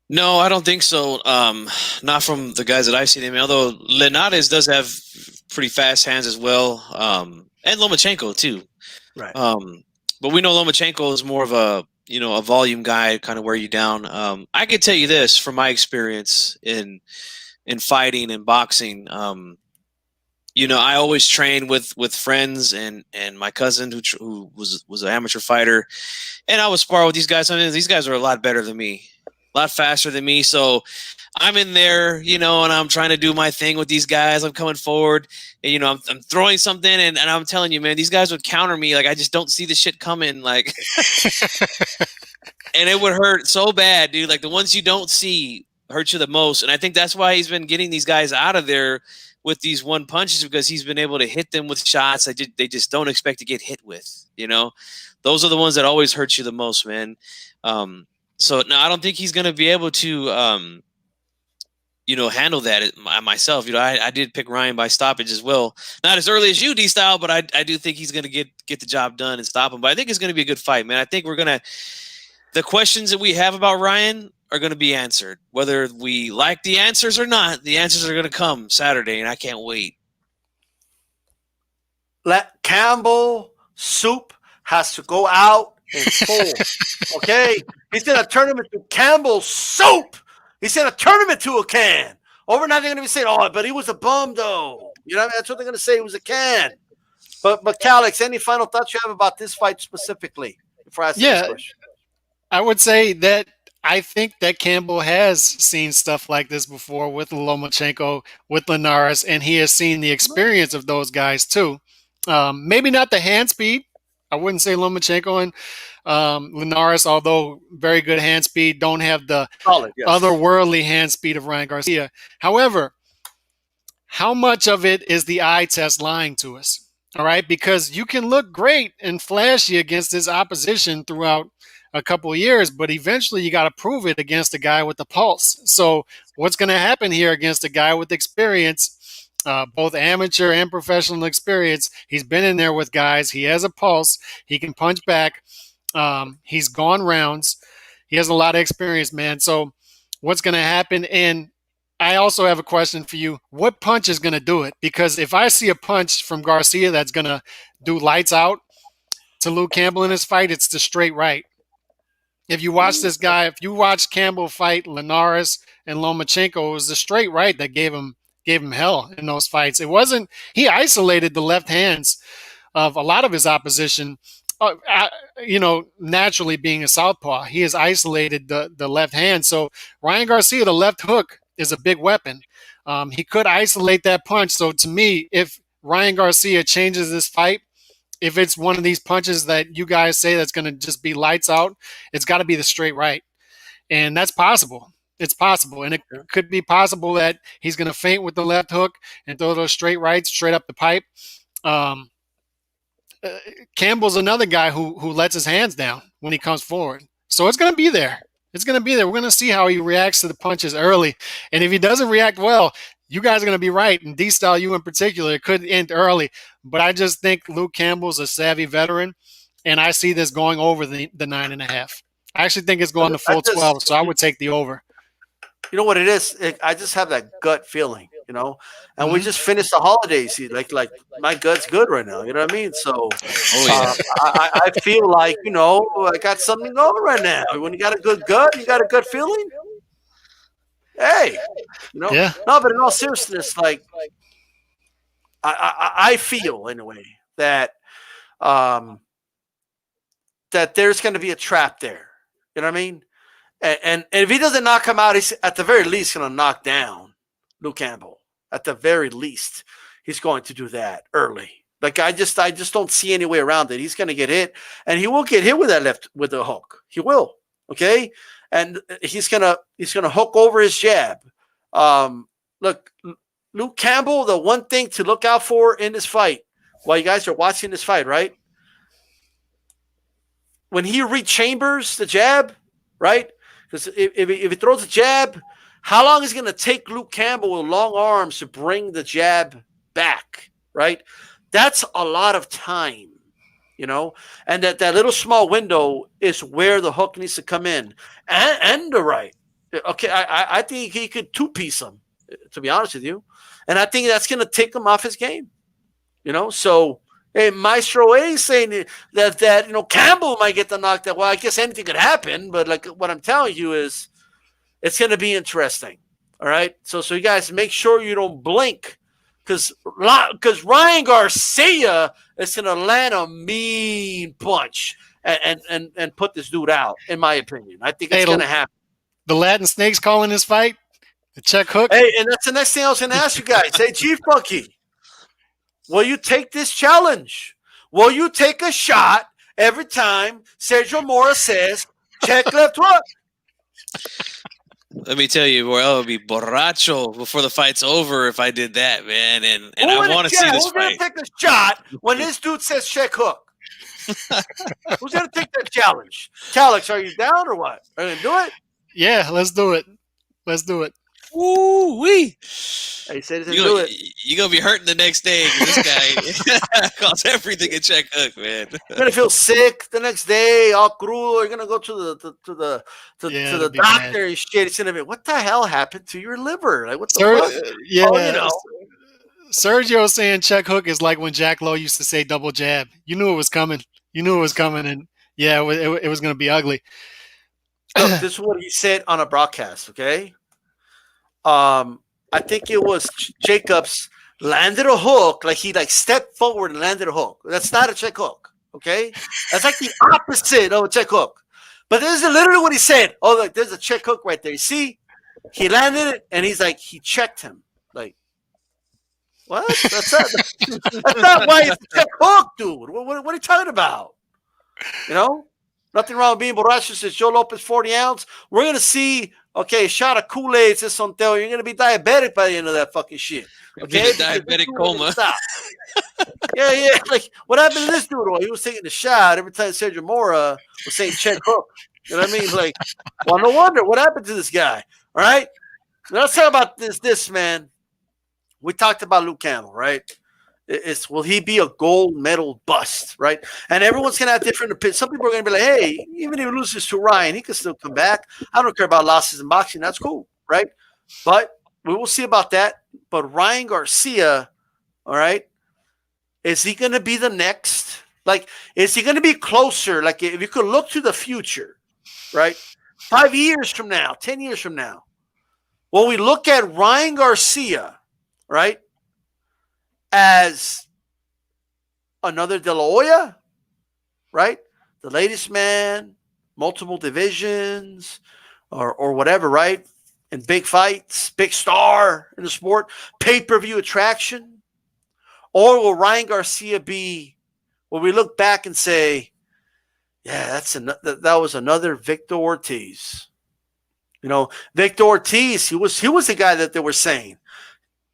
No, I don't think so. Not from the guys that I've seen him. Although Linares does have pretty fast hands as well, and Lomachenko too. Right. But we know Lomachenko is more of a volume guy, kind of wear you down. I can tell you this from my experience in fighting and boxing. I always train with friends and my cousin who was an amateur fighter, and I would spar with these guys. I mean, these guys are a lot better than me, a lot faster than me. So I'm in there, and I'm trying to do my thing with these guys. I'm coming forward, and I'm throwing something, and I'm telling you, man, these guys would counter me. Like I just don't see the shit coming, like, and it would hurt so bad, dude. Like the ones you don't see hurt you the most, and I think that's why he's been getting these guys out of there with these one punches, because he's been able to hit them with shots that they just don't expect to get hit with. Those are the ones that always hurt you the most, man. So no, I don't think he's going to be able to, handle that myself. I did pick Ryan by stoppage as well. Not as early as you, D-Style, but I do think he's going to get the job done and stop him. But I think it's going to be a good fight, man. I think the questions that we have about Ryan are going to be answered. Whether we like the answers or not, the answers are going to come Saturday, and I can't wait. Campbell Soup has to go out in full. Okay? He's going to turn him into Campbell Soup. He's going to turn him into a can. Overnight, they're going to be saying, oh, but he was a bum, though. You know what I mean? That's what they're going to say. He was a can. But Calix, any final thoughts you have about this fight specifically before I ask this question? I would say that I think that Campbell has seen stuff like this before with Lomachenko, with Linares, and he has seen the experience of those guys too. Maybe not the hand speed. I wouldn't say Lomachenko and Linares, although very good hand speed, don't have the otherworldly hand speed of Ryan Garcia. However, how much of it is the eye test lying to us? All right, because you can look great and flashy against this opposition throughout a couple of years, but eventually you got to prove it against a guy with a pulse. So what's going to happen here against a guy with experience, both amateur and professional experience? He's been in there with guys. He has a pulse. He can punch back. He's gone rounds. He has a lot of experience, man. So what's going to happen? And I also have a question for you. What punch is going to do it? Because if I see a punch from Garcia that's going to do lights out to Luke Campbell in his fight, it's the straight right. If you watch this guy, if you watch Campbell fight Linares and Lomachenko, it was the straight right that gave him hell in those fights. It wasn't, he isolated the left hands of a lot of his opposition, naturally being a southpaw. He has isolated the left hand. So Ryan Garcia, the left hook, is a big weapon. He could isolate that punch. So to me, if Ryan Garcia changes this fight, if it's one of these punches that you guys say that's going to just be lights out, it's got to be the straight right. And that's possible. It's possible. And it could be possible that he's going to feint with the left hook and throw those straight rights straight up the pipe. Campbell's another guy who lets his hands down when he comes forward. So it's going to be there. It's going to be there. We're going to see how he reacts to the punches early. And if he doesn't react well, you guys are going to be right. And D-Style, you in particular, it could end early. But I just think Luke Campbell's a savvy veteran, and I see this going over the 9.5. I actually think it's going to full 12, so I would take the over. You know what it is? I just have that gut feeling, and we just finished the holidays. Like my gut's good right now. You know what I mean? So I feel like, I got something going right now. When you got a good gut, you got a gut feeling. Hey, Yeah. No, but in all seriousness, like I feel anyway that that there's going to be a trap there. You know what I mean? And if he doesn't knock him out, he's at the very least going to knock down Luke Campbell. At the very least, he's going to do that early. Like I just don't see any way around it. He's going to get hit, and he will get hit with with the hook. He will. Okay, and he's gonna hook over his jab. Look, Luke Campbell. The one thing to look out for in this fight, while you guys are watching this fight, right? When he rechambers the jab, right? Because if he throws a jab, how long is it going to take Luke Campbell with long arms to bring the jab back, right? That's a lot of time, and that little small window is where the hook needs to come in, and the right. Okay, I think he could two-piece him, to be honest with you, and I think that's going to take him off his game, So, hey, Maestro A is saying that Campbell might get the knockdown. Well, I guess anything could happen, but like what I'm telling you is, it's going to be interesting. All right, so you guys make sure you don't blink. Because Ryan Garcia is going to land a mean punch and put this dude out, in my opinion. I think it's going to happen. The Latin Snakes calling this fight? The check hook? Hey, and that's the next thing I was going to ask you guys. Hey, Chief Bucky, will you take this challenge? Will you take a shot every time Sergio Mora says, check left hook? Let me tell you, boy, I would be borracho before the fight's over if I did that, man. And I want to see this fight. Who's going to take a shot when this dude says check hook? Who's going to take that challenge? Calix, are you down or what? Are you going to do it? Yeah, let's do it. Let's do it. Woo-wee. He said he's going to do it. You're going to be hurting the next day. This guy calls everything a check hook, man. You're going to feel sick the next day, all cruel. You're going to go to the doctor and shit. It's going to be, what the hell happened to your liver? Like, what the fuck? Yeah. Sergio saying check hook is like when Jack Lowe used to say double jab. You knew it was coming. And yeah, it was going to be ugly. Look, this is what he said on a broadcast, okay? I think it was Jacobs landed a hook, like he stepped forward and landed a hook. That's not a check hook, okay? That's like the opposite of a check hook. But this is literally what he said. Oh, look, there's a check hook right there. You see? He landed it, and he's like, he checked him. Like, what? That's not why it's a check hook, dude. What are you talking about? Nothing wrong with being borracho, says Joe Lopez, 40 ounce. We're going to see Okay, a shot of Kool-Aid, says Sonteo. You're going to be diabetic by the end of that fucking shit. Okay? Diabetic coma. Yeah. Like, what happened to this dude? Well, he was taking the shot every time Sergio Mora was saying check hook. You know what I mean? Like, well, no wonder. What happened to this guy? All right? Now, let's talk about this, man. We talked about Luke Campbell, right? It's will he be a gold medal bust, right? And everyone's gonna have different opinions. Some people are gonna be like, hey, even if he loses to Ryan, he can still come back. I don't care about losses in boxing. That's cool, right? But we will see about that. But Ryan Garcia, all right, is he gonna be the next? Like, is he gonna be closer? Like, if you could look to the future, right? 5 years from now, 10 years from now, when we look at Ryan Garcia, right, as another De La Hoya, right? The latest man, multiple divisions, or whatever, right? And big fights, big star in the sport, pay-per-view attraction. Or will Ryan Garcia be, will we look back and say, yeah, that was another Victor Ortiz. You know, Victor Ortiz, he was the guy that they were saying.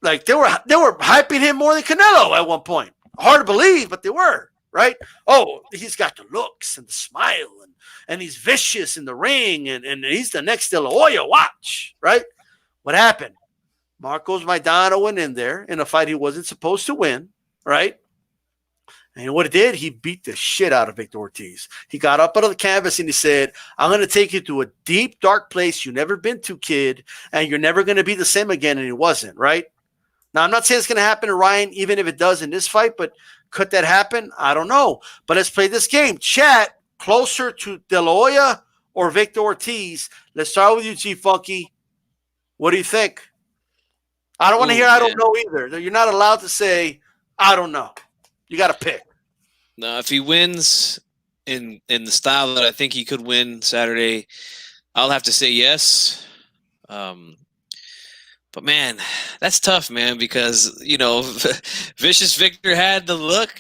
Like, they were hyping him more than Canelo at one point. Hard to believe, but they were, right? Oh, he's got the looks and the smile, and he's vicious in the ring, and he's the next De La Hoya. Watch, right? What happened? Marcos Maidana went in there in a fight he wasn't supposed to win, right? And what he did, he beat the shit out of Victor Ortiz. He got up out of the canvas and he said, I'm going to take you to a deep, dark place you've never been to, kid, and you're never going to be the same again. And he wasn't, right? Now, I'm not saying it's going to happen to Ryan, even if it does in this fight, but could that happen? I don't know. But let's play this game. Chat, closer to De La Hoya or Victor Ortiz? Let's start with you, G-Funky. What do you think? I don't want to hear I don't know either. You're not allowed to say, I don't know. You got to pick. No, if he wins in the style that I think he could win Saturday, I'll have to say yes. But man, that's tough, man, because Vicious Victor had the look.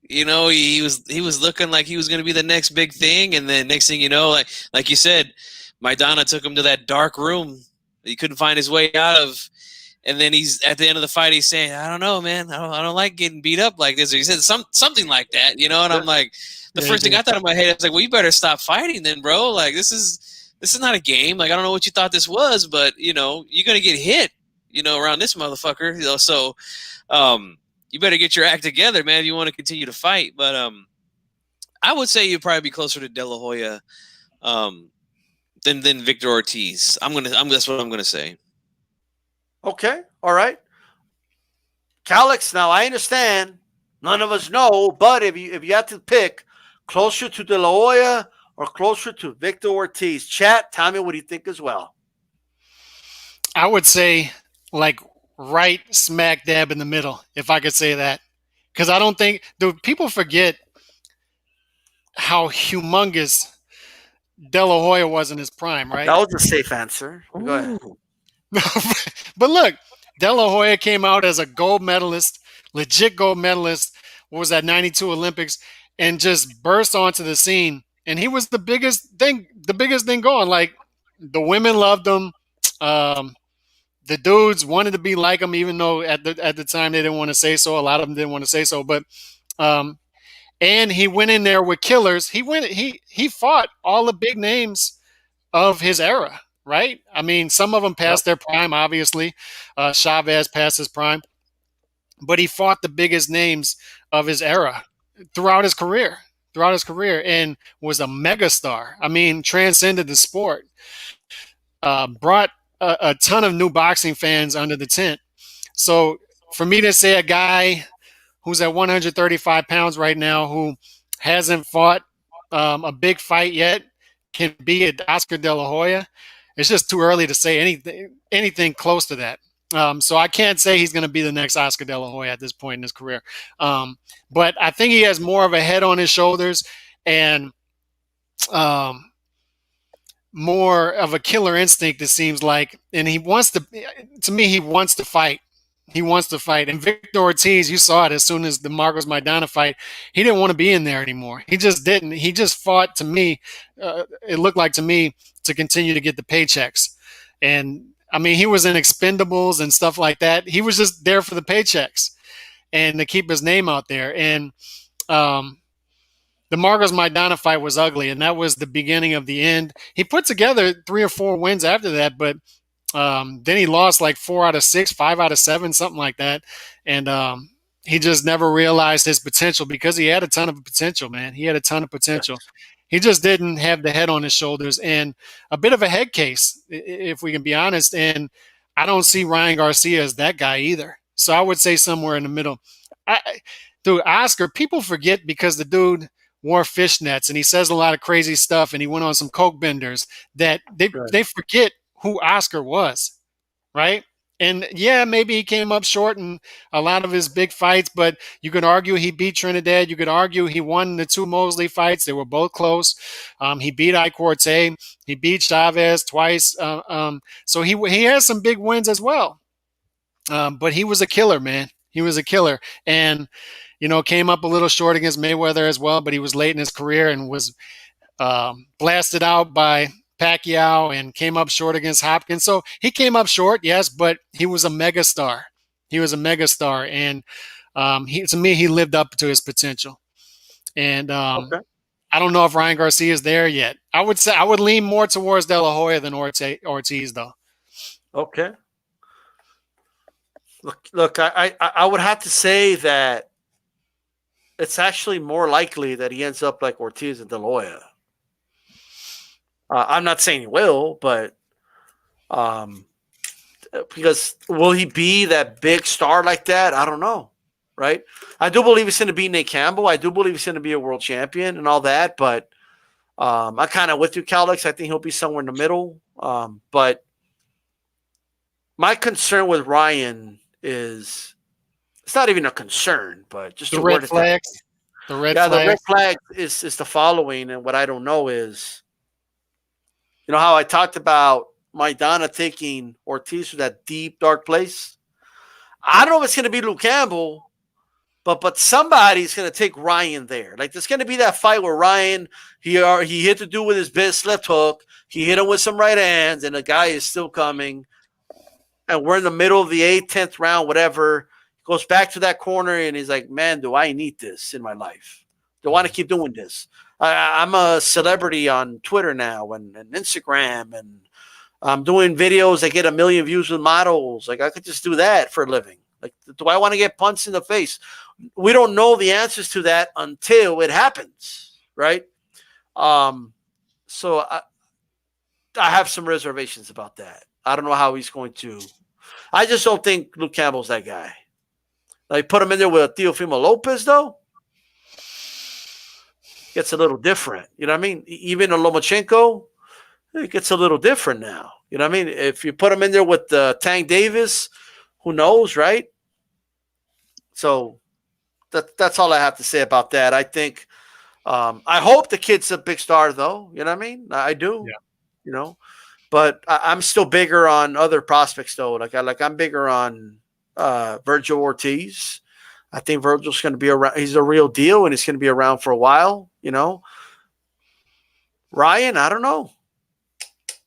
He was looking like he was going to be the next big thing, and then next thing you know, like you said, Maidana took him to that dark room he couldn't find his way out of. And then he's at the end of the fight, he's saying, I don't know, man. I don't like getting beat up like this. Or he said something like that, and I'm like, the first thing I thought in my head, I was like, well, you better stop fighting then, bro. Like, this is not a game. Like, I don't know what you thought this was, but, you're going to get hit, around this motherfucker. So you better get your act together, man, if you want to continue to fight. But I would say you'd probably be closer to De La Hoya than Victor Ortiz. That's what I'm going to say. Okay, all right. Calix, now I understand. None of us know, but if you have to pick closer to De La Hoya or closer to Victor Ortiz, chat, tell me what you think as well. I would say like right smack dab in the middle, if I could say that. Because I don't think people forget how humongous De La Hoya was in his prime, right? That was a safe answer. Go ahead. But look, De La Hoya came out as a gold medalist, legit gold medalist. What was that, 92 Olympics, and just burst onto the scene. And he was the biggest thing going. Like, the women loved him. The dudes wanted to be like him, even though at the time they didn't want to say so. A lot of them didn't want to say so. But and he went in there with killers. He fought all the big names of his era. Right? I mean, some of them passed their prime, obviously. Chavez passed his prime. But he fought the biggest names of his era throughout his career, and was a megastar. I mean, transcended the sport. Brought a ton of new boxing fans under the tent. So for me to say a guy who's at 135 pounds right now who hasn't fought a big fight yet can be an Oscar De La Hoya, it's just too early to say anything close to that. So I can't say he's going to be the next Oscar De La Hoya at this point in his career. But I think he has more of a head on his shoulders and more of a killer instinct, it seems like. And he wants to fight. He wants to fight. And Victor Ortiz, you saw it as soon as the Marcos Maidana fight. He didn't want to be in there anymore. He just didn't. He just fought, to me, it looked like to me, to continue to get the paychecks. And I mean, he was in Expendables and stuff like that. He was just there for the paychecks and to keep his name out there. And the Marcos Maidana fight was ugly, and that was the beginning of the end. He put together 3 or 4 wins after that, but then he lost like 4 out of 6, 5 out of 7, something like that. And he just never realized his potential because he had a ton of potential, man. He had a ton of potential. He just didn't have the head on his shoulders and a bit of a head case, if we can be honest. And I don't see Ryan Garcia as that guy either. So I would say somewhere in the middle. Dude, Oscar, people forget because the dude wore fishnets and he says a lot of crazy stuff and he went on some coke benders that they forget who Oscar was, right? And yeah, maybe he came up short in a lot of his big fights, but you could argue he beat Trinidad. You could argue he won the 2 Mosley fights. They were both close. He beat Icorte. He beat Chavez twice. So he has some big wins as well. But he was a killer, man. He was a killer. And, came up a little short against Mayweather as well, but he was late in his career and was blasted out by Pacquiao and came up short against Hopkins. So he came up short, yes, but he was a megastar. He was a megastar. And to me, he lived up to his potential. And I don't know if Ryan Garcia is there yet. I would say I would lean more towards De La Hoya than Ortiz, though. Okay. Look, I would have to say that it's actually more likely that he ends up like Ortiz and De La Hoya. I'm not saying he will, but because will he be that big star like that? I don't know, right? I do believe he's going to be Nate Campbell. I do believe he's going to be a world champion and all that, but I'm kind of with you, Calix. I think he'll be somewhere in the middle. But my concern with Ryan is it's not even a concern, but just the red flags. The red flags. The red flag is the following, and what I don't know is, how I talked about Maidana taking Ortiz to that deep, dark place? I don't know if it's going to be Luke Campbell, but somebody's going to take Ryan there. Like, there's going to be that fight where Ryan, he hit the dude with his best left hook. He hit him with some right hands, and the guy is still coming. And we're in the middle of the 8th, 10th round, whatever. He goes back to that corner, and he's like, man, do I need this in my life? Do I want to keep doing this? I'm a celebrity on Twitter now and Instagram, and I'm doing videos that get 1 million views with models. Like, I could just do that for a living. Like, do I want to get punched in the face? We don't know the answers to that until it happens, right? So I have some reservations about that. I don't know how he's going to. I just don't think Luke Campbell's that guy. Like, put him in there with Teofimo Lopez, though. Gets a little different. You know what I mean? Even a Lomachenko, it gets a little different now. You know what I mean? If you put him in there with Tank Davis, who knows, right? So that's all I have to say about that. I think I hope the kid's a big star, though. You know what I mean? I do. Yeah. But I'm still bigger on other prospects, though. Like I'm bigger on Virgil Ortiz. I think Virgil's going to be around. He's a real deal, and he's going to be around for a while. Ryan, I don't know.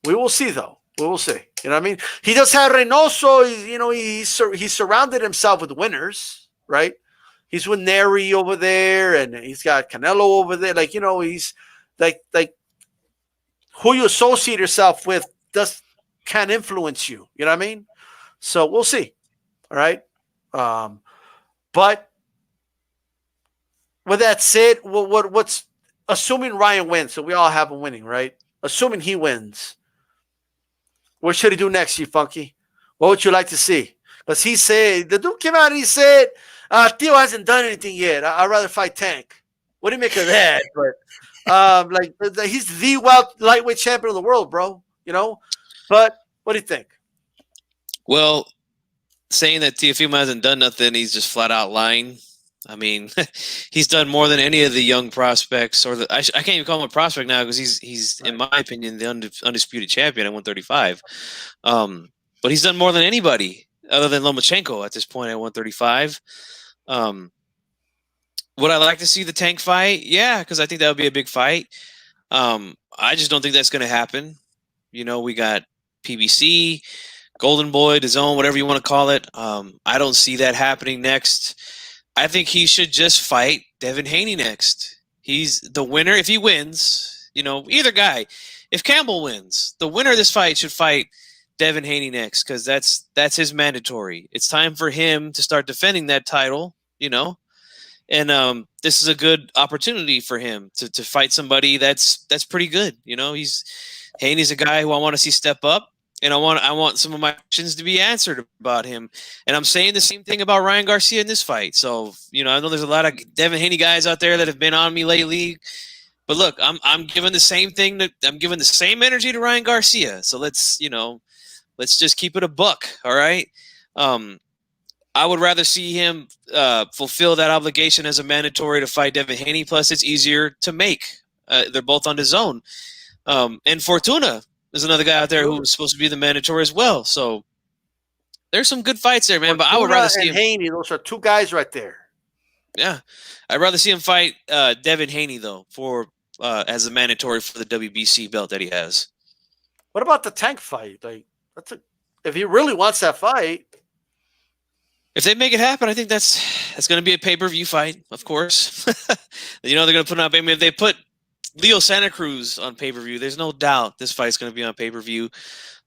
We will see, though. We will see. You know what I mean? He does have Reynoso. He's surrounded himself with winners, right? He's with Neri over there, and he's got Canelo over there. Like, he's like who you associate yourself with can influence you. You know what I mean? So we'll see. All right. But with that said, what's assuming Ryan wins? So we all have him winning, right? Assuming he wins, what should he do next, you funky? What would you like to see? Because he said the dude came out and he said, Theo hasn't done anything yet. I'd rather fight Tank. What do you make of that? But he's the lightweight champion of the world, bro. But what do you think? Well, saying that Teofimo hasn't done nothing, he's just flat out lying. I mean, he's done more than any of the young prospects, or I can't even call him a prospect now because he's in my opinion, the undisputed champion at 135. But he's done more than anybody other than Lomachenko at this point at 135. Would I like to see the Tank fight? Yeah, because I think that would be a big fight. I just don't think that's going to happen. We got PBC, Golden Boy, DAZN, whatever you want to call it. I don't see that happening next. I think he should just fight Devin Haney next. He's the winner. If he wins, either guy. If Campbell wins, the winner of this fight should fight Devin Haney next, because that's his mandatory. It's time for him to start defending that title, and this is a good opportunity for him to fight somebody that's pretty good. Haney's a guy who I want to see step up, and I want some of my questions to be answered about him. And I'm saying the same thing about Ryan Garcia in this fight. So I know there's a lot of Devin Haney guys out there that have been on me lately. But look, I'm giving the same thing I'm giving the same energy to Ryan Garcia. So let's just keep it a buck, all right? I would rather see him fulfill that obligation as a mandatory to fight Devin Haney. Plus, it's easier to make. They're both on DAZN. And Fortuna is another guy out there who's supposed to be the mandatory as well. So there's some good fights there, man. But I would rather see him. Haney, those are two guys right there. Yeah, I'd rather see him fight Devin Haney though as a mandatory for the WBC belt that he has. What about the Tank fight? If he really wants that fight, if they make it happen, I think that's going to be a pay-per-view fight, of course. They're going to put it on. I mean, if they put Leo Santa Cruz on pay-per-view, there's no doubt this fight's going to be on pay-per-view.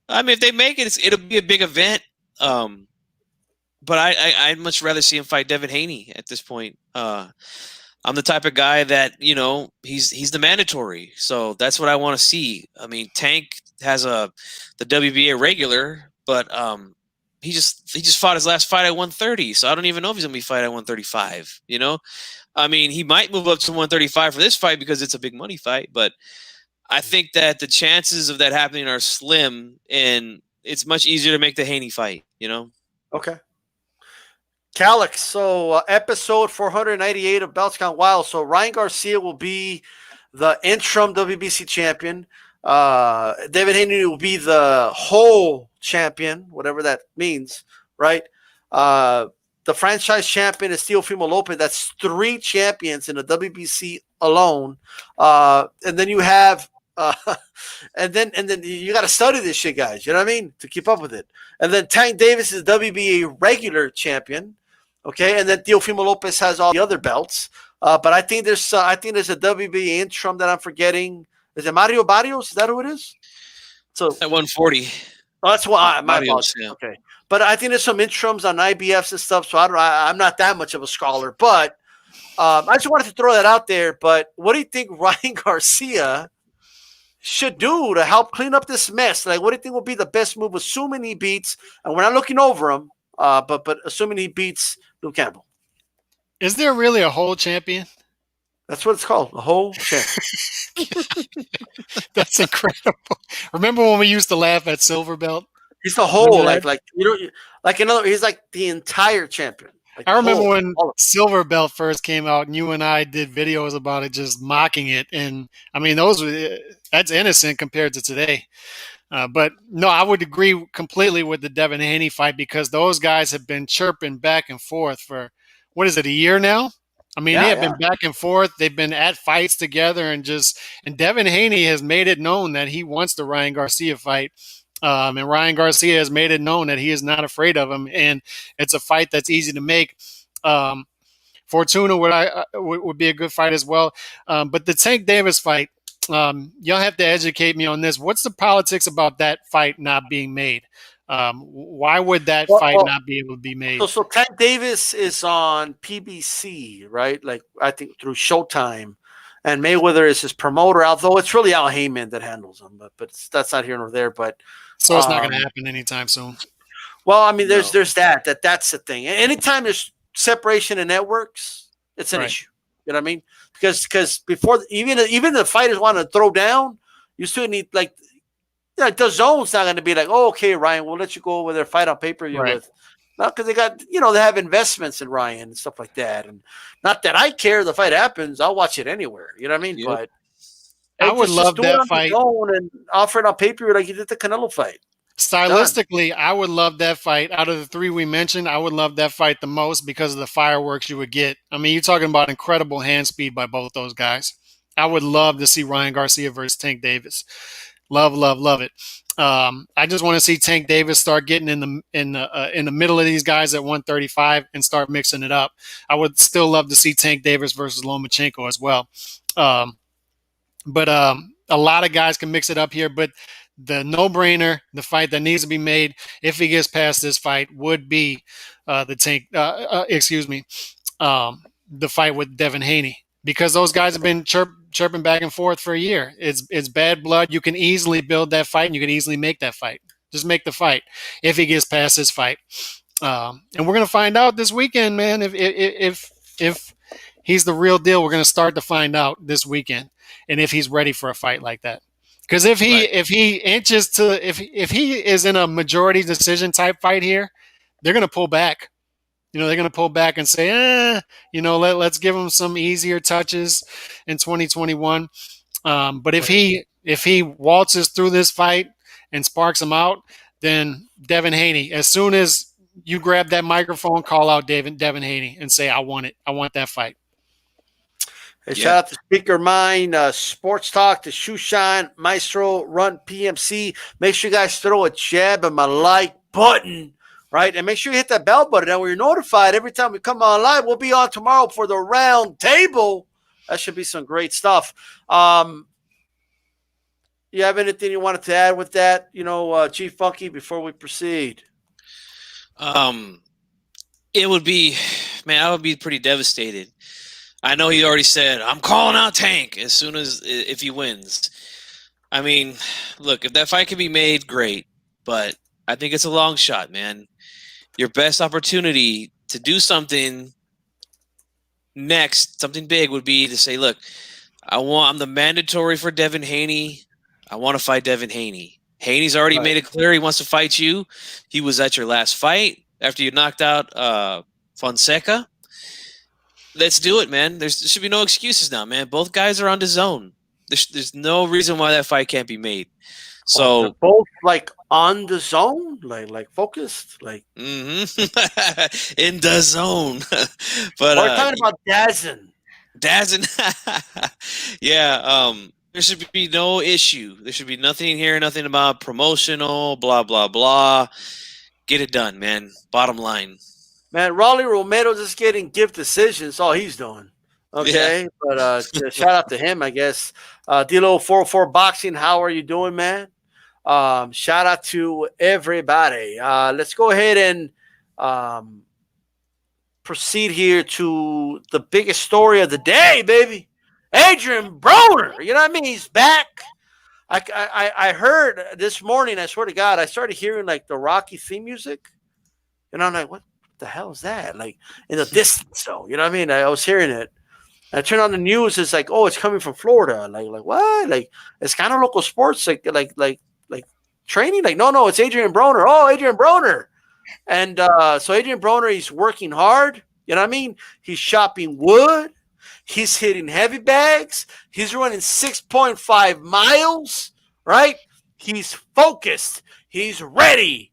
I mean, if they make it, it'll be a big event. But I'd much rather see him fight Devin Haney at this point. I'm the type of guy that he's the mandatory, so that's what I want to see. I mean, Tank has the WBA regular, but he just fought his last fight at 130, so I don't even know if he's gonna be fighting at 135. I mean, he might move up to 135 for this fight because it's a big money fight, but I think that the chances of that happening are slim, and it's much easier to make the Haney fight. Okay. Calix, so episode 498 of Belts Gone Wild. So Ryan Garcia will be the interim WBC champion. David Haney will be the whole champion, whatever that means, right? The franchise champion is Teofimo Lopez. That's 3 champions in the WBC alone. And then you have and then you got to study this shit, guys. You know what I mean? To keep up with it. And then Tank Davis is WBA regular champion. Okay, and then Teofimo Lopez has all the other belts. But I think there's a WBA interim that I'm forgetting. Is it Mario Barrios? Is that who it is? So at 140. Oh, that's why Barrios, yeah. Okay, but I think there's some interims on IBFs and stuff. So I'm not that much of a scholar, but I just wanted to throw that out there. But what do you think Ryan Garcia should do to help clean up this mess? Like, what do you think will be the best move, assuming he beats? And we're not looking over him, but assuming he beats Luke Campbell. Is there really a whole champion? That's what it's called, a whole champion. That's incredible. Remember when we used to laugh at Silver Belt? He's the whole, he's like the entire champion. Like I remember when Silver Belt first came out, and you and I did videos about it, just mocking it. And I mean, that's innocent compared to today. But no, I would agree completely with the Devin Haney fight, because those guys have been chirping back and forth for, what is it, a year now? I mean, they have been back and forth. They've been at fights together, and Devin Haney has made it known that he wants the Ryan Garcia fight. And Ryan Garcia has made it known that he is not afraid of him, and it's a fight that's easy to make. Fortuna would be a good fight as well. But the Tank Davis fight, y'all have to educate me on this. What's the politics about that fight not being made? Why would that fight not be able to be made? So Tank Davis is on PBC, right? Like, I think through Showtime, and Mayweather is his promoter, although it's really Al Heyman that handles him, but that's not here nor there. But so it's not going to happen anytime soon. Well, I mean, there's that's the thing. Anytime there's separation in networks, it's an issue. You know what I mean? Because before even the fighters want to throw down, you still need the zone's not going to be like, oh, okay, Ryan, we'll let you go over there fight on pay-per-view with. Not because they got, they have investments in Ryan and stuff like that. And not that I care, the fight happens, I'll watch it anywhere. You know what I mean? Yep. But I would love that fight. And offer it on pay-per-view like you did the Canelo fight. Stylistically, I would love that fight. Out of the 3 we mentioned, I would love that fight the most because of the fireworks you would get. I mean, you're talking about incredible hand speed by both those guys. I would love to see Ryan Garcia versus Tank Davis. Love, love, love it. I just want to see Tank Davis start getting in the middle of these guys at 135 and start mixing it up. I would still love to see Tank Davis versus Lomachenko as well. But a lot of guys can mix it up here. But the no-brainer, the fight that needs to be made if he gets past this fight would be the fight with Devin Haney, because those guys have been chirping back and forth for a year. It's bad blood. You can easily build that fight, and you can easily make that fight. Just make the fight if he gets past this fight. And we're gonna find out this weekend, man. If he's the real deal, we're gonna start to find out this weekend, and if he's ready for a fight like that. Because if he is in a majority decision type fight here, they're gonna pull back. They're going to pull back and say, let's give him some easier touches in 2021. But if he waltzes through this fight and sparks him out, then Devin Haney, as soon as you grab that microphone, call out Devin Haney and say, I want it. I want that fight. Hey, shout out to Speaker Mind, Sports Talk, the Shoe Shine, Maestro, Run PMC. Make sure you guys throw a jab at my like button. Right, and make sure you hit that bell button. That way you're notified every time we come on live. We'll be on tomorrow for the round table. That should be some great stuff. You have anything you wanted to add with that, Chief Funky, before we proceed? It would be, man, I would be pretty devastated. I know he already said, I'm calling out Tank as soon as if he wins. I mean, look, if that fight can be made, great. But I think it's a long shot, man. Your best opportunity to do something next, something big, would be to say, look, I'm the mandatory for Devin Haney. I want to fight Devin Haney. Haney's already made it clear he wants to fight you. He was at your last fight after you knocked out Fonseca. Let's do it, man. There should be no excuses now, man. Both guys are on the zone. There's no reason why that fight can't be made. So they're both like on the zone, like focused, like in the zone. But we're talking about Dazin. Yeah. There should be no issue. There should be nothing here, nothing about promotional, blah blah blah. Get it done, man. Bottom line. Man, Raleigh Romero's just getting gift decisions. All he's doing. Okay, yeah. But shout out to him, I guess. D-Lo 404 Boxing, how are you doing, man? Shout out to everybody. Let's go ahead and proceed here to the biggest story of the day, baby. Adrian Broner, you know what I mean? He's back. I heard this morning, I swear to God, I started hearing like the Rocky theme music. And I'm like, what the hell is that? Like in the distance, though. You know what I mean? I was hearing it. I turned on the news. It's like, oh, it's coming from Florida. Like what? Like it's kind of local sports, like training. Like no, it's Adrian Broner. Oh, Adrian Broner. And so Adrian Broner, he's working hard. You know what I mean? He's chopping wood. He's hitting heavy bags. He's running 6.5 miles. Right? He's focused. He's ready.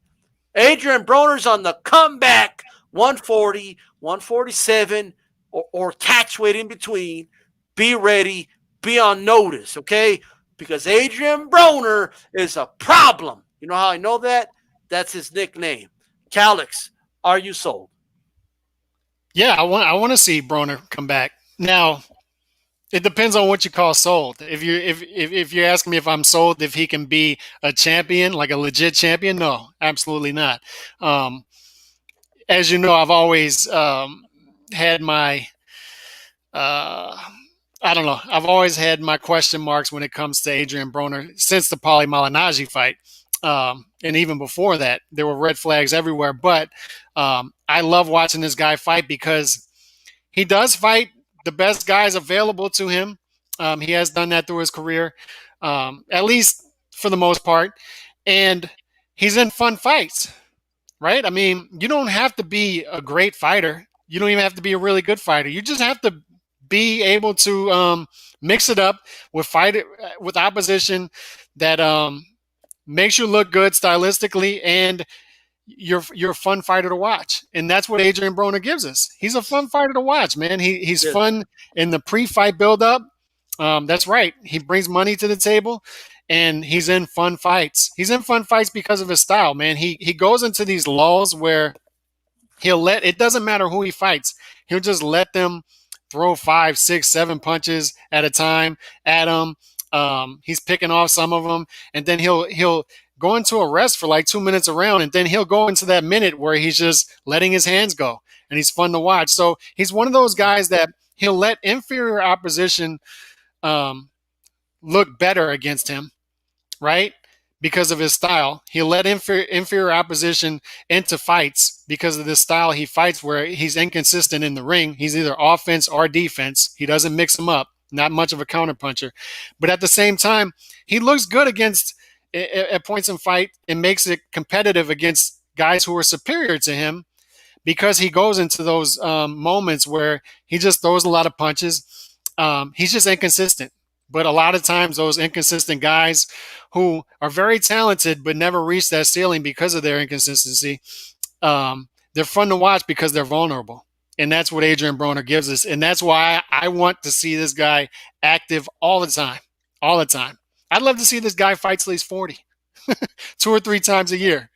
Adrian Broner's on the comeback. 140, 147. Or catch weight in between. Be ready. Be on notice, okay? Because Adrian Broner is a problem. You know how I know that? That's his nickname. Calix, are you sold? Yeah, I want to see Broner come back. Now, it depends on what you call sold. If you're asking me if I'm sold, if he can be a champion, like a legit champion, no, absolutely not. As you know, I've always had my I've always had my question marks when it comes to Adrian Broner since the Paulie Malignaggi fight. And even before that, there were red flags everywhere. But I love watching this guy fight because he does fight the best guys available to him. He has done that through his career, at least for the most part. And he's in fun fights, right? I mean, you don't have to be a great fighter. You don't even have to be a really good fighter. You just have to be able to mix it up with opposition that makes you look good stylistically, and you're a fun fighter to watch. And that's what Adrian Broner gives us. He's a fun fighter to watch, man. He's fun in the pre-fight build-up. That's right. He brings money to the table, and he's in fun fights. He's in fun fights because of his style, man. He goes into these lulls where it doesn't matter who he fights. He'll just let them throw 5, 6, 7 punches at a time at him. He's picking off some of them, and then he'll go into a rest for like 2 minutes around, and then he'll go into that minute where he's just letting his hands go, and he's fun to watch. So he's one of those guys that he'll let inferior opposition look better against him, right? Because of his style. He'll let inferior opposition into fights because of the style he fights, where he's inconsistent in the ring. He's either offense or defense. He doesn't mix them up. Not much of a counterpuncher. But at the same time, he looks good against at points in fight and makes it competitive against guys who are superior to him, because he goes into those moments where he just throws a lot of punches. He's just inconsistent. But a lot of times those inconsistent guys who are very talented but never reach that ceiling because of their inconsistency, they're fun to watch because they're vulnerable. And that's what Adrian Broner gives us. And that's why I want to see this guy active all the time. All the time. I'd love to see this guy fight till he's 40. 2 or 3 times a year.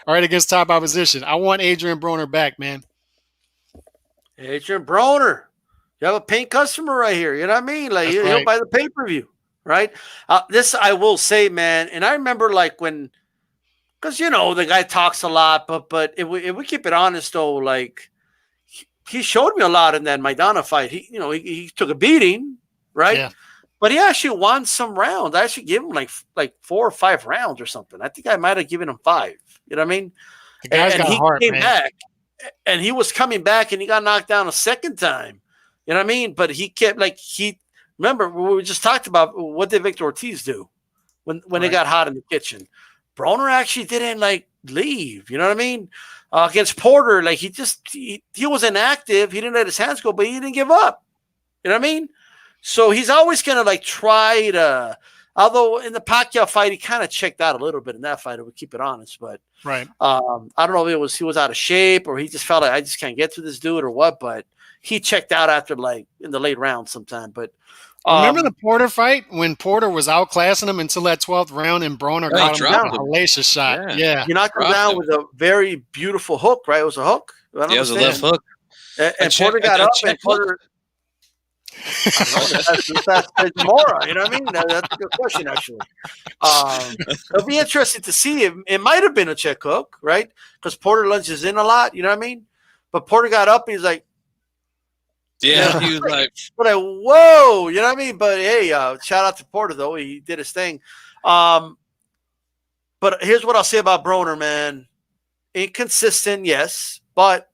All right, against top opposition. I want Adrian Broner back, man. Adrian Broner. You have a paying customer right here. You know what I mean? Like, he'll buy the pay-per-view, right? This I will say, man, and I remember like when, because, you know, the guy talks a lot, but if we keep it honest, though, like, he showed me a lot in that Maidana fight. He took a beating, right? Yeah. But he actually won some rounds. I actually gave him like 4 or 5 rounds or something. I think I might have given him 5. You know what I mean? The guy's got a heart, came man. back, and he was coming back, and he got knocked down a second time. You know what I mean? But he kept remember we just talked about what did Victor Ortiz do when it got hot in the kitchen. Broner actually didn't leave. You know what I mean? Against Porter, he was inactive. He didn't let his hands go, but he didn't give up. You know what I mean? So he's always gonna try to. Although in the Pacquiao fight, he kind of checked out a little bit in that fight. We'll keep it honest, but right. I don't know if he was out of shape or he just felt like I just can't get to this dude or what, but he checked out after in the late round sometime. But remember the Porter fight when Porter was outclassing him until that 12th round and Broner got him down a hellacious shot. Yeah. He knocked him down with a very beautiful hook, right? It was a hook. It was a left hook. And Porter got up and Porter. That's Mora, you know what I mean? That's a good question, actually. It'll be interesting to see. It might have been a check hook, right? Because Porter lunges in a lot, you know what I mean? But Porter got up and he's like, yeah, he was like, whoa, you know what I mean? But hey, shout out to Porter, though. He did his thing. But here's what I'll say about Broner, man. Inconsistent, yes, but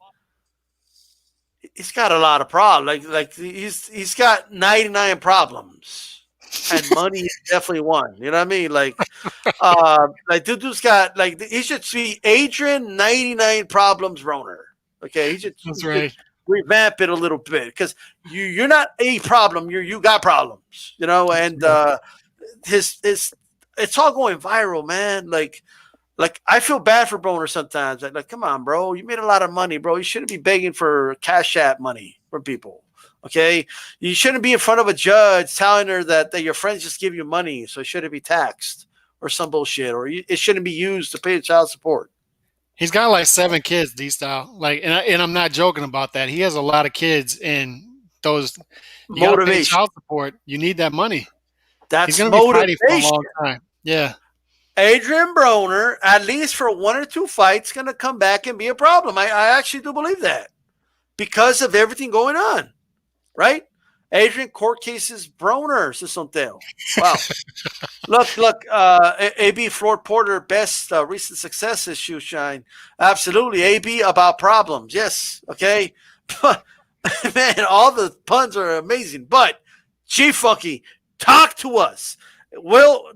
he's got a lot of problems. He's got 99 problems, and money is definitely one. You know what I mean? Dude's got he should see Adrian 99 problems Broner. Okay, that's right. Revamp it a little bit because you're not a problem. You got problems, you know. And it's all going viral, man. Like I feel bad for Broner sometimes. Like, come on, bro. You made a lot of money, bro. You shouldn't be begging for Cash App money from people. Okay, you shouldn't be in front of a judge telling her that your friends just give you money, so it shouldn't be taxed or some bullshit, or it shouldn't be used to pay child support. He's got 7 kids, D-style. And I'm not joking about that. He has a lot of kids, and those motivation, child support. You need that money. That's he's going to be fighting for a long time. Yeah. Adrian Broner, at least for 1 or 2 fights, going to come back and be a problem. I actually do believe that because of everything going on, right? Adrian court cases Broner, Sisontel. Wow. Look, AB Floyd Porter, best recent success is shoe shine. Absolutely. AB about problems. Yes. Okay. But, man, all the puns are amazing. But, Chief Funky, talk to us. Will,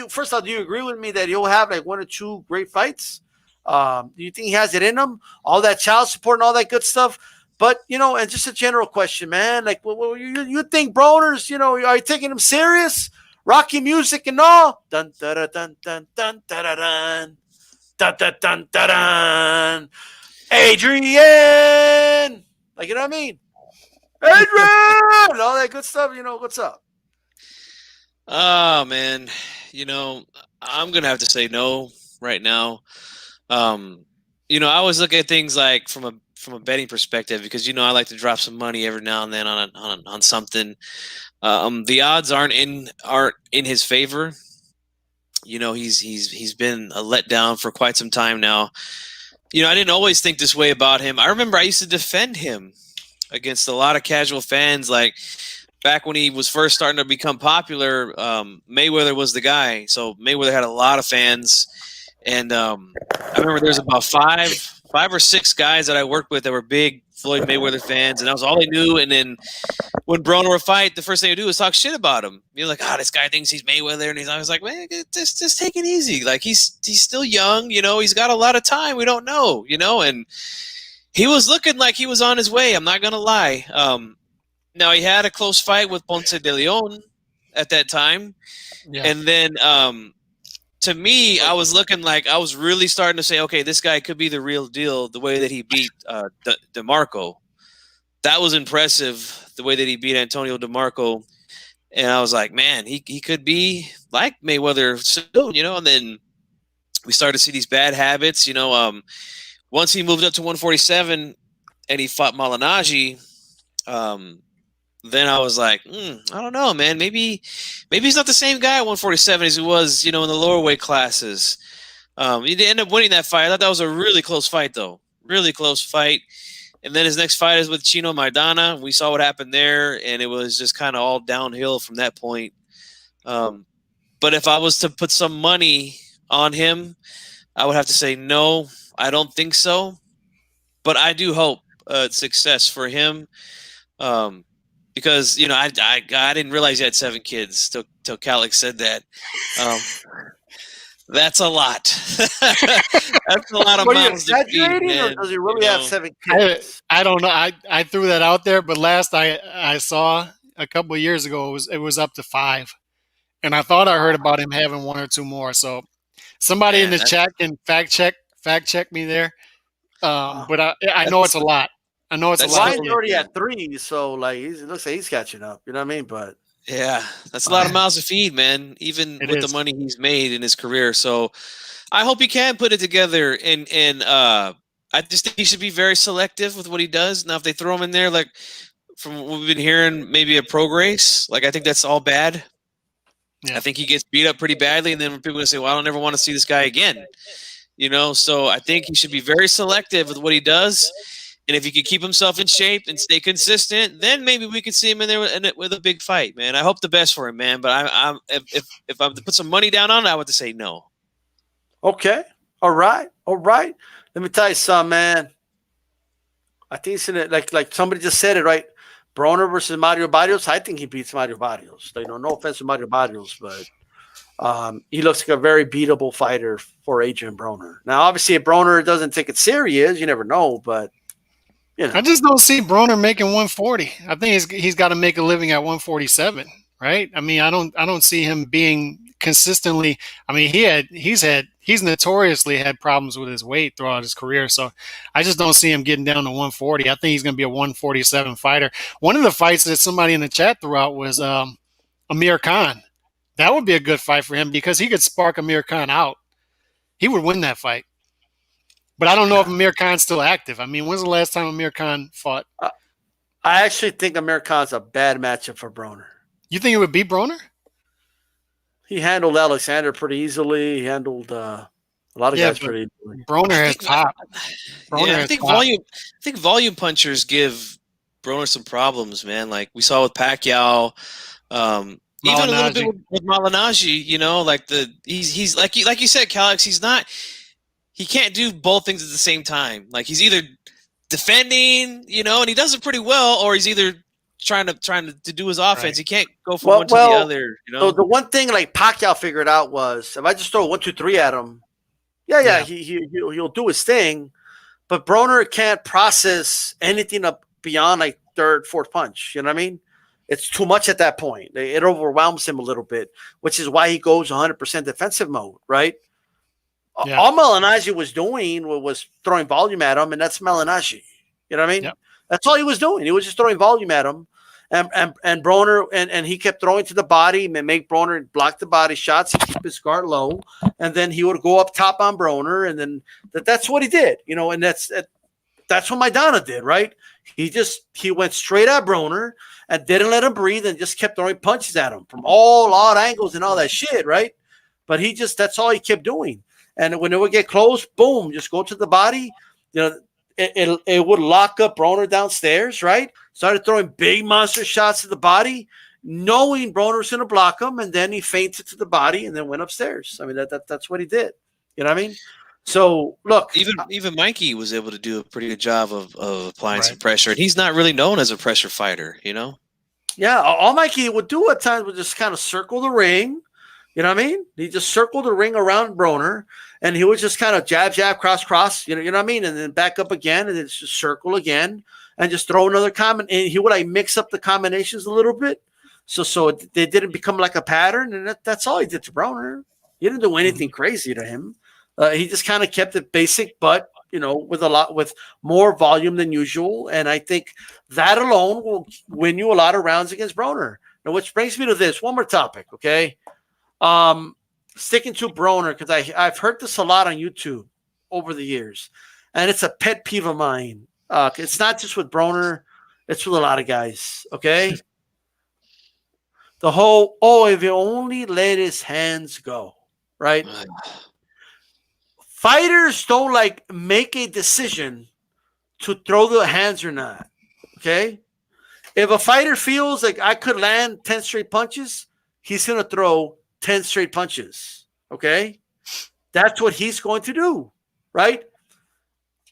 first of all, do you agree with me that he'll have 1 or 2 great fights? Do you think he has it in him? All that child support and all that good stuff? But, and just a general question, man. You think Broner's, are you taking him serious? Rocky music and all? Dun, dun, dun, dun, dun, dun, dun, dun, dun, dun, dun, dun. Adrien! You know what I mean? Adrian! All that good stuff, what's up? Oh man, I'm gonna have to say no right now. I always look at things like from a betting perspective because I like to drop some money every now and then on something. The odds aren't in his favor. He's been a letdown for quite some time now. I didn't always think this way about him. I remember I used to defend him against a lot of casual fans, like back when he was first starting to become popular. Mayweather was the guy, so Mayweather had a lot of fans, and I remember there's about five or six guys that I worked with that were big Floyd Mayweather fans, and that was all they knew. And then when Broner would fight, the first thing they do is talk shit about him. You're like, this guy thinks he's Mayweather, and I was like, man, just take it easy. Like he's still young, he's got a lot of time. We don't know, and he was looking like he was on his way. I'm not gonna lie. Now he had a close fight with Ponce de Leon at that time, and then to me, I was looking like I was really starting to say, okay, this guy could be the real deal. The way that he beat DeMarco, that was impressive. The way that he beat Antonio DeMarco, and I was like, man, he could be like Mayweather soon, And then we started to see these bad habits, Once he moved up to 147 and he fought Malignaggi, then I was like, I don't know, man. Maybe he's not the same guy at 147 as he was, in the lower weight classes. He did end up winning that fight. I thought that was a really close fight, though. Really close fight. And then his next fight is with Chino Maidana. We saw what happened there, and it was just kind of all downhill from that point. But if I was to put some money on him, I would have to say no. I don't think so. But I do hope success for him. Because I didn't realize he had 7 kids till Calix said that. That's a lot. That's a lot of mouths to feed, man. Or does he really have 7 kids? I don't know. I threw that out there, but last I saw a couple of years ago, it was up to 5, and I thought I heard about him having 1 or 2 more. So somebody in the chat can fact check me there. But I know it's a lot. I know it's a lot. Ryan's already at 3, so like it looks like he's catching up. You know what I mean? But yeah, that's a lot of mouths to feed, man. Even with the money he's made in his career. So I hope he can put it together. And I just think he should be very selective with what he does. Now, if they throw him in there, like from what we've been hearing, maybe a pro race, like I think that's all bad. Yeah. I think he gets beat up pretty badly, and then people are going to say, well, I don't ever want to see this guy again. So I think he should be very selective with what he does. And if he could keep himself in shape and stay consistent, then maybe we could see him in there with a big fight, man. I hope the best for him, man. But if I'm to put some money down on it, I would say no. Okay. All right. Let me tell you something, man. I think it's in it, like somebody just said it, right? Broner versus Mario Barrios. I think he beats Mario Barrios. No offense to Mario Barrios, but he looks like a very beatable fighter for Adrian Broner. Now, obviously, if Broner doesn't take it serious, you never know, but I just don't see Broner making 140. I think he's got to make a living at 147, right? I mean, I don't see him being consistently. I mean, he's notoriously had problems with his weight throughout his career, so I just don't see him getting down to 140. I think he's going to be a 147 fighter. One of the fights that somebody in the chat threw out was Amir Khan. That would be a good fight for him because he could spark Amir Khan out. He would win that fight. But I don't know if Amir Khan's still active. I mean, when's the last time Amir Khan fought? I actually think Amir Khan's a bad matchup for Broner. You think it would beat Broner? He handled Alexander pretty easily. He handled a lot of guys pretty easily. Broner has top. I think volume punchers give Broner some problems, man. Like we saw with Pacquiao. Even a little bit with Malignaggi, like he's like you said, Calix, he can't do both things at the same time. Like he's either defending, and he does it pretty well, or he's either trying to do his offense. Right. He can't go from one to the other. So the one thing like Pacquiao figured out was if I just throw 1, 2, 3 at him, he'll do his thing. But Broner can't process anything up beyond like 3rd, 4th punch. You know what I mean? It's too much at that point. It overwhelms him a little bit, which is why he goes 100% defensive mode, right? Yeah. All Malignaggi was doing was throwing volume at him, and that's Malignaggi. You know what I mean? Yep. That's all he was doing. He was just throwing volume at him. and Broner and he kept throwing to the body and make Broner block the body shots. He keep his guard low, and then he would go up top on Broner, and then that's what he did, and that's what Maidana did, right? He went straight at Broner and didn't let him breathe and just kept throwing punches at him from all odd angles and all that shit, right? But that's all he kept doing. And when it would get close, boom, just go to the body. It would lock up Broner downstairs, right? Started throwing big monster shots to the body, knowing Broner was going to block him, and then he feinted to the body and then went upstairs. I mean, that's what he did. You know what I mean? So look, even Mikey was able to do a pretty good job of applying some pressure, and he's not really known as a pressure fighter, Yeah, all Mikey would do at times was just kind of circle the ring. You know what I mean? He just circled the ring around Broner, and he would just kind of jab, cross. You know what I mean? And then back up again, and then just circle again, and just throw another comment. And he would mix up the combinations a little bit, so they didn't become like a pattern. And that's all he did to Broner. He didn't do anything crazy to him. He just kind of kept it basic, but with more volume than usual. And I think that alone will win you a lot of rounds against Broner. Now, which brings me to this one more topic, okay? Sticking to Broner, because I've heard this a lot on YouTube over the years, and it's a pet peeve of mine. It's not just with Broner, it's with a lot of guys, okay? The whole, if he only let his hands go, right? Fighters don't make a decision to throw the hands or not, okay? If a fighter feels like I could land 10 straight punches, he's going to throw 10 straight punches, okay? That's what he's going to do, right?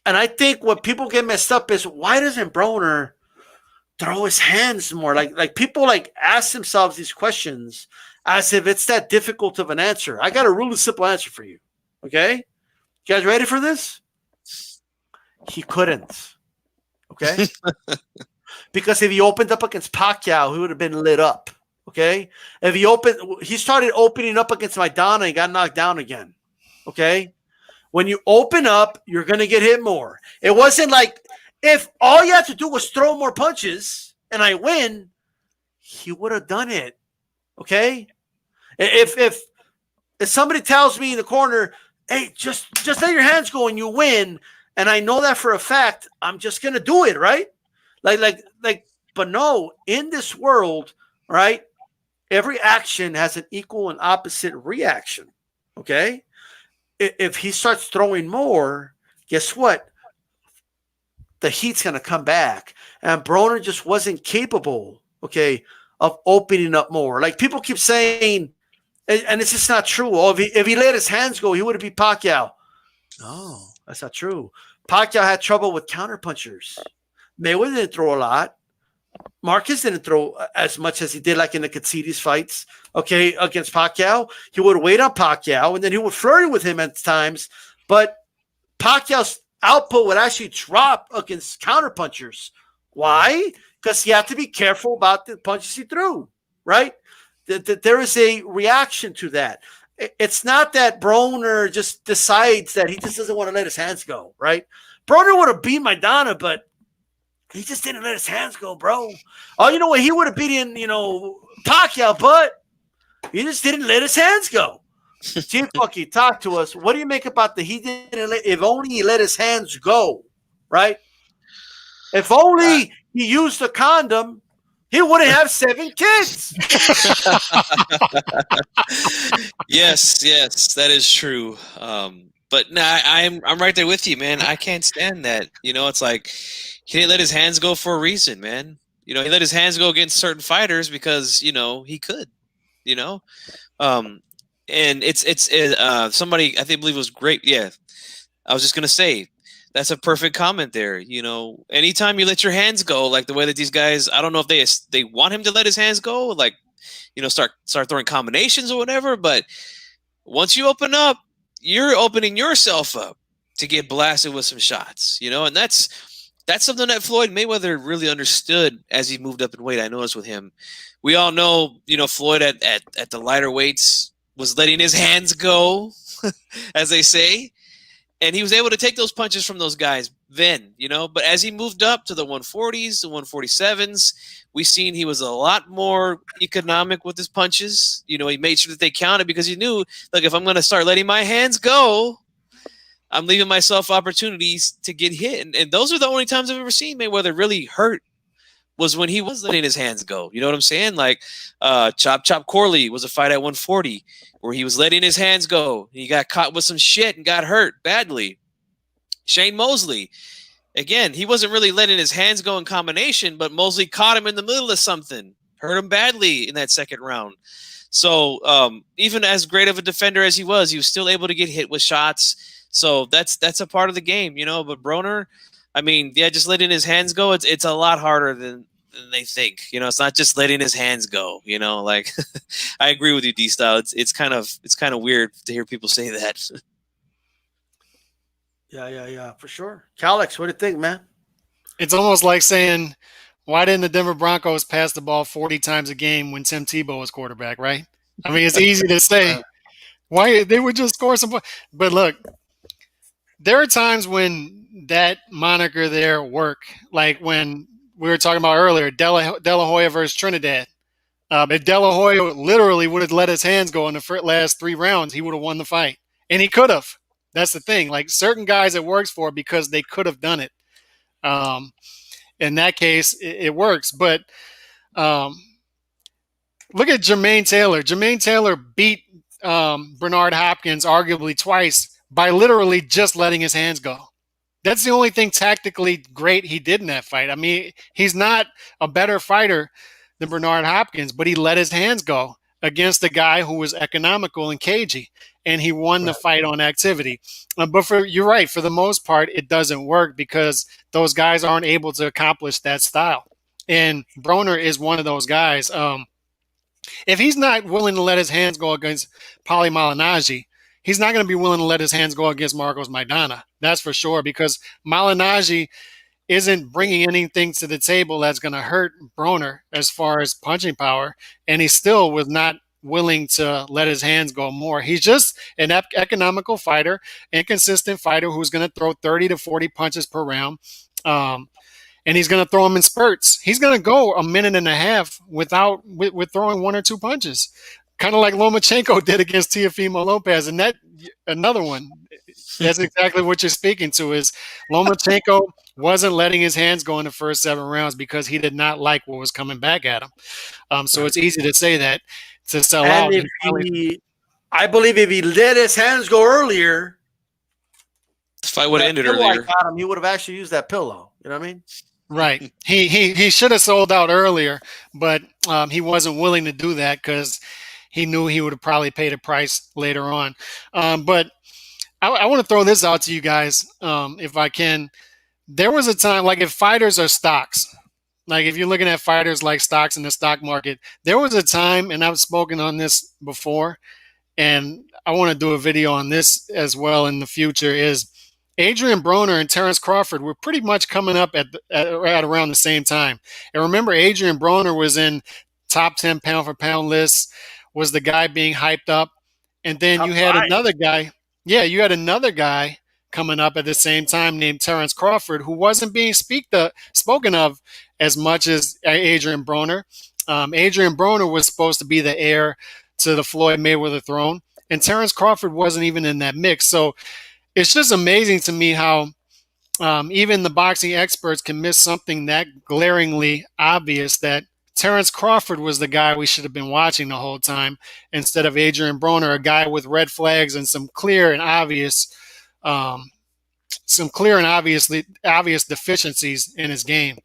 And I think what people get messed up is, why doesn't Broner throw his hands more? Like people ask themselves these questions as if it's that difficult of an answer. I got a really simple answer for you, okay? You guys ready for this? He couldn't, okay? Because if he opened up against Pacquiao, he would have been lit up. Okay, if he started opening up against Maidana and got knocked down again. Okay, when you open up, you're gonna get hit more. It wasn't like if all you had to do was throw more punches and I win, he would have done it. Okay, if somebody tells me in the corner, hey, just let your hands go and you win, and I know that for a fact, I'm just gonna do it, right? But no, in this world, right? Every action has an equal and opposite reaction, okay? If he starts throwing more, guess what? The heat's going to come back. And Broner just wasn't capable, okay, of opening up more. Like people keep saying, and it's just not true. If he let his hands go, he would have beat Pacquiao. No, that's not true. Pacquiao had trouble with counterpunchers. Mayweather didn't throw a lot. Marquez didn't throw as much as he did in the Katsides fights, okay, against Pacquiao. He would wait on Pacquiao, and then he would flirt with him at times. But Pacquiao's output would actually drop against counterpunchers. Why? Because he had to be careful about the punches he threw, right? There is a reaction to that. It's not that Broner just decides that he just doesn't want to let his hands go, right? Broner would have beat Maidana, but he just didn't let his hands go, bro. Oh, you know what? He would have beaten, Pacquiao, but he just didn't let his hands go. Chief Bucky, talk to us. What do you make about if only he let his hands go, right? If only he used a condom, he wouldn't have 7 kids. Yes, that is true. But no, I'm right there with you, man. I can't stand that. It's like he didn't let his hands go for a reason, man. He let his hands go against certain fighters because he could. And it's somebody I believe it was great. Yeah, I was just gonna say that's a perfect comment there. Anytime you let your hands go, like the way that these guys, I don't know if they want him to let his hands go, start throwing combinations or whatever. But once you open up, you're opening yourself up to get blasted with some shots. And that's something that Floyd Mayweather really understood as he moved up in weight. I noticed with him. We all know, Floyd at the lighter weights was letting his hands go, as they say. And he was able to take those punches from those guys then, but as he moved up to the 140s, the 147s, we seen he was a lot more economic with his punches. He made sure that they counted because he knew, look, if I'm going to start letting my hands go, I'm leaving myself opportunities to get hit. And those are the only times I've ever seen Mayweather really hurt, was when he was letting his hands go. You know what I'm saying? Like Chop Chop Corley was a fight at 140 where he was letting his hands go. He got caught with some shit and got hurt badly. Shane Mosley, again, he wasn't really letting his hands go in combination, but Mosley caught him in the middle of something, hurt him badly in that second round. So even as great of a defender as he was still able to get hit with shots. So that's a part of the game, But Broner, I mean, just letting his hands go, it's a lot harder than they think. It's not just letting his hands go. Like I agree with you, D-Style. It's kind of weird to hear people say that. Yeah, for sure. Calix, what do you think, man? It's almost like saying, why didn't the Denver Broncos pass the ball 40 times a game when Tim Tebow was quarterback, right? I mean, it's easy to say. Why they would just score some, but look, there are times when that moniker there work. Like when we were talking about earlier, De La Hoya versus Trinidad. If De La Hoya literally would have let his hands go in the last 3 rounds, he would have won the fight, and he could have. That's the thing. Like certain guys, it works for because they could have done it. In that case, it works. But look at Jermaine Taylor. Jermaine Taylor beat Bernard Hopkins arguably twice by literally just letting his hands go. That's the only thing tactically great he did in that fight. I mean, he's not a better fighter than Bernard Hopkins, but he let his hands go against a guy who was economical and cagey, and he won the fight on activity. But you're right, for the most part, it doesn't work because those guys aren't able to accomplish that style. And Broner is one of those guys. If he's not willing to let his hands go against Paulie Malignaggi, he's not going to be willing to let his hands go against Marcos Maidana. That's for sure, because Malignaggi isn't bringing anything to the table that's going to hurt Broner as far as punching power, and he still was not willing to let his hands go more. He's just an economical fighter, inconsistent fighter who's going to throw 30 to 40 punches per round, and he's going to throw them in spurts. He's going to go a minute and a half with throwing 1 or 2 punches, kind of like Lomachenko did against Teofimo Lopez. And that another one. That's exactly what you're speaking to. Is Lomachenko wasn't letting his hands go in the first 7 rounds because he did not like what was coming back at him. So it's easy to say that to sell out. I believe if he let his hands go earlier, the fight would have ended earlier. He would have actually used that pillow. You know what I mean? Right. He should have sold out earlier, but he wasn't willing to do that because he knew he would have probably paid a price later on. But I want to throw this out to you guys, if I can. There was a time, like if fighters are stocks, like if you're looking at fighters like stocks in the stock market, there was a time, and I've spoken on this before, and I want to do a video on this as well in the future, is Adrian Broner and Terrence Crawford were pretty much coming up at around the same time. And remember, Adrian Broner was in top 10 pound for pound lists, was the guy being hyped up. And then you had another guy. Yeah, you had another guy coming up at the same time named Terrence Crawford, who wasn't being spoken of as much as Adrian Broner. Adrian Broner was supposed to be the heir to the Floyd Mayweather throne, and Terrence Crawford wasn't even in that mix. So it's just amazing to me how even the boxing experts can miss something that glaringly obvious, that Terrence Crawford was the guy we should have been watching the whole time instead of Adrian Broner, a guy with red flags and some clear and obvious deficiencies in his game.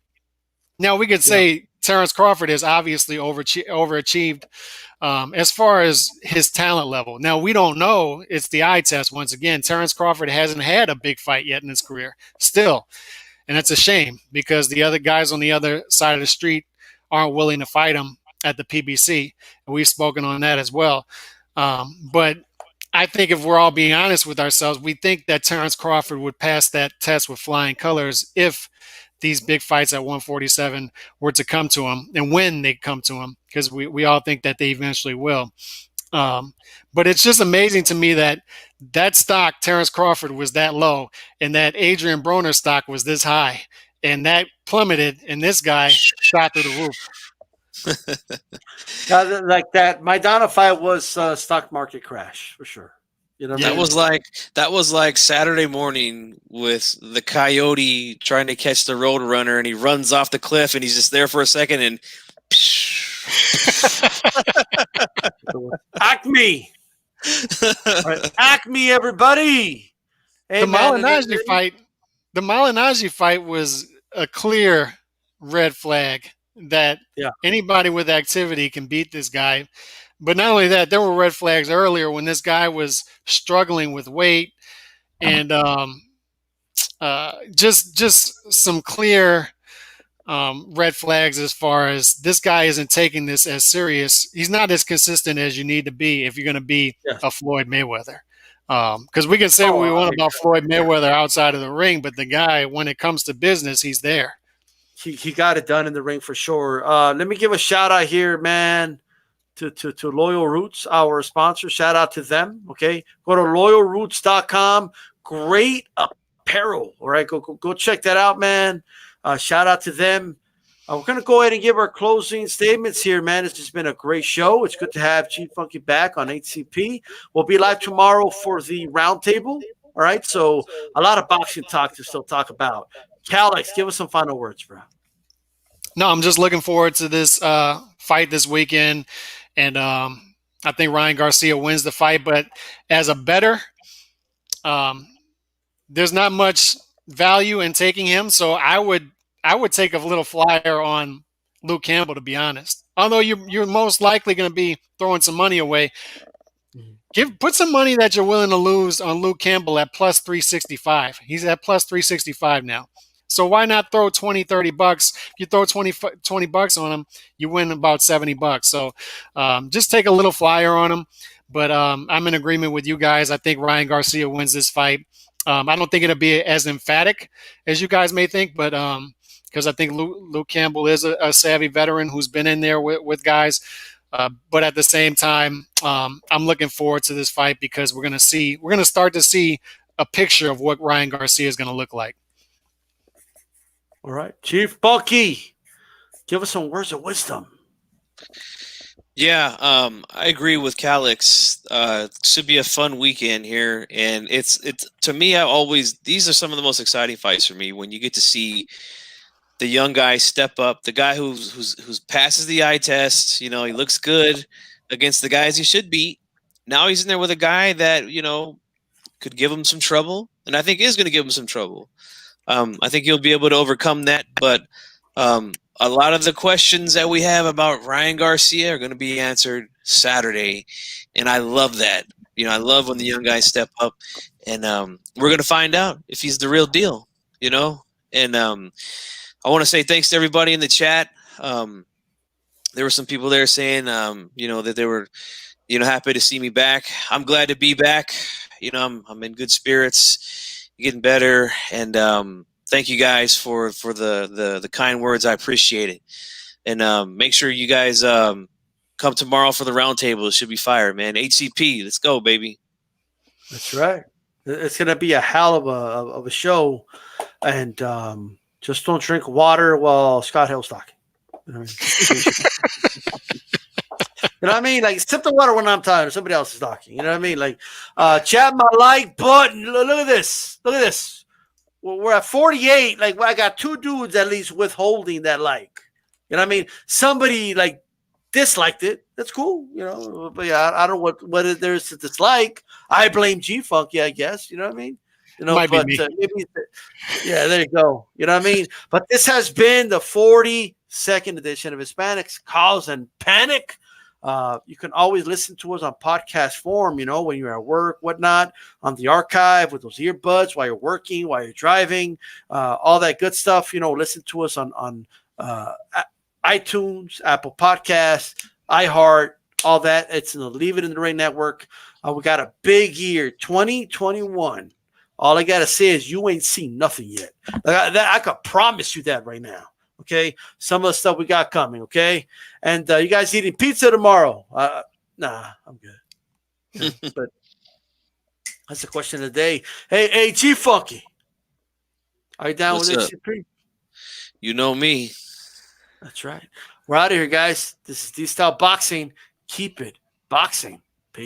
Now, we could say Terrence Crawford has obviously overachieved as far as his talent level. Now, we don't know. It's the eye test once again. Terrence Crawford hasn't had a big fight yet in his career still. And it's a shame because the other guys on the other side of the street aren't willing to fight him at the PBC. And we've spoken on that as well. But I think if we're all being honest with ourselves, we think that Terrence Crawford would pass that test with flying colors if these big fights at 147 were to come to him and when they come to him, because we all think that they eventually will. But it's just amazing to me that stock, Terrence Crawford, was that low, and that Adrian Broner stock was this high, and that plummeted, and this guy shot through the roof. Like that, Maidana fight was a stock market crash for sure. You know, that was like Saturday morning with the coyote trying to catch the road runner, and he runs off the cliff, and he's just there for a second, and Acme, right. Acme, everybody. Hey, the Malignaggi fight was a clear red flag that anybody with activity can beat this guy. But not only that, there were red flags earlier when this guy was struggling with weight, and just some clear red flags as far as this guy isn't taking this as serious. He's not as consistent as you need to be if you're going to be a Floyd Mayweather. Because we can say what we want about Floyd Mayweather outside of the ring, but the guy, when it comes to business, he's there. He got it done in the ring for sure. Let me give a shout out here, man, to Loyal Roots, our sponsor. Shout out to them. Okay, go to loyalroots.com. Great apparel. All right, go check that out, man. Shout out to them. We're gonna go ahead and give our closing statements here, man. It's just been a great show. It's good to have Chief Funky back on HCP. We'll be live tomorrow for the roundtable. All right, so a lot of boxing talk to still talk about. Calix, give us some final words, bro. No, I'm just looking forward to this fight this weekend, and I think Ryan Garcia wins the fight. But as a bettor, there's not much value in taking him, so I would take a little flyer on Luke Campbell, to be honest. Although you're most likely going to be throwing some money away, put some money that you're willing to lose on Luke Campbell at plus 365. He's at plus 365 now. So why not throw 20, 30 bucks? If you throw 20 bucks on him, you win about 70 bucks. So just take a little flyer on him. But I'm in agreement with you guys. I think Ryan Garcia wins this fight. I don't think it'll be as emphatic as you guys may think, but because I think Luke Campbell is a savvy veteran who's been in there with guys. But at the same time, I'm looking forward to this fight because we're going to start to see a picture of what Ryan Garcia is going to look like. All right, Chief Bucky, give us some words of wisdom. Yeah, I agree with Calix. Should be a fun weekend here, and it's to me. These are some of the most exciting fights for me when you get to see the young guy step up, the guy who's passes the eye test. You know, he looks good against the guys he should beat. Now he's in there with a guy that could give him some trouble, and I think is going to give him some trouble. I think he'll be able to overcome that, but a lot of the questions that we have about Ryan Garcia are going to be answered Saturday, and I love that. I love when the young guys step up, and we're going to find out if he's the real deal, And I want to say thanks to everybody in the chat. There were some people there saying, that they were, happy to see me back. I'm glad to be back. I'm in good spirits, getting better, and thank you guys for the kind words. I appreciate it. And make sure you guys come tomorrow for the roundtable. It should be fire, man. HCP, let's go, baby. That's right. It's gonna be a hell of a show, and just don't drink water while Scott Hill's talking. You know what I mean? Like, sip the water when I'm talking. Somebody else is talking. You know what I mean? Like, chat my like button. Look at this. Look at this. We're at 48. Like, I got two dudes at least withholding that like. You know what I mean? Somebody like disliked it. That's cool. But yeah, I don't know what there is to dislike. I blame G-Funky, I guess. You know what I mean? Might be me. Maybe, yeah, there you go. You know what I mean? But this has been the 42nd edition of Hispanics Causing Panic. You can always listen to us on podcast form, when you're at work, whatnot, on the archive with those earbuds while you're working, while you're driving, all that good stuff. Listen to us on iTunes, Apple Podcasts, iHeart, all that. It's in the Leave It in the Ring network. We got a big year, 2021. All I got to say is you ain't seen nothing yet. I could promise you that right now. Okay, some of the stuff we got coming. Okay, and you guys eating pizza tomorrow? Nah, I'm good. But that's the question of the day. Hey, G Funky. Are you down What's with up? HCP? You know me. That's right. We're out of here, guys. This is D-Style Boxing. Keep it boxing.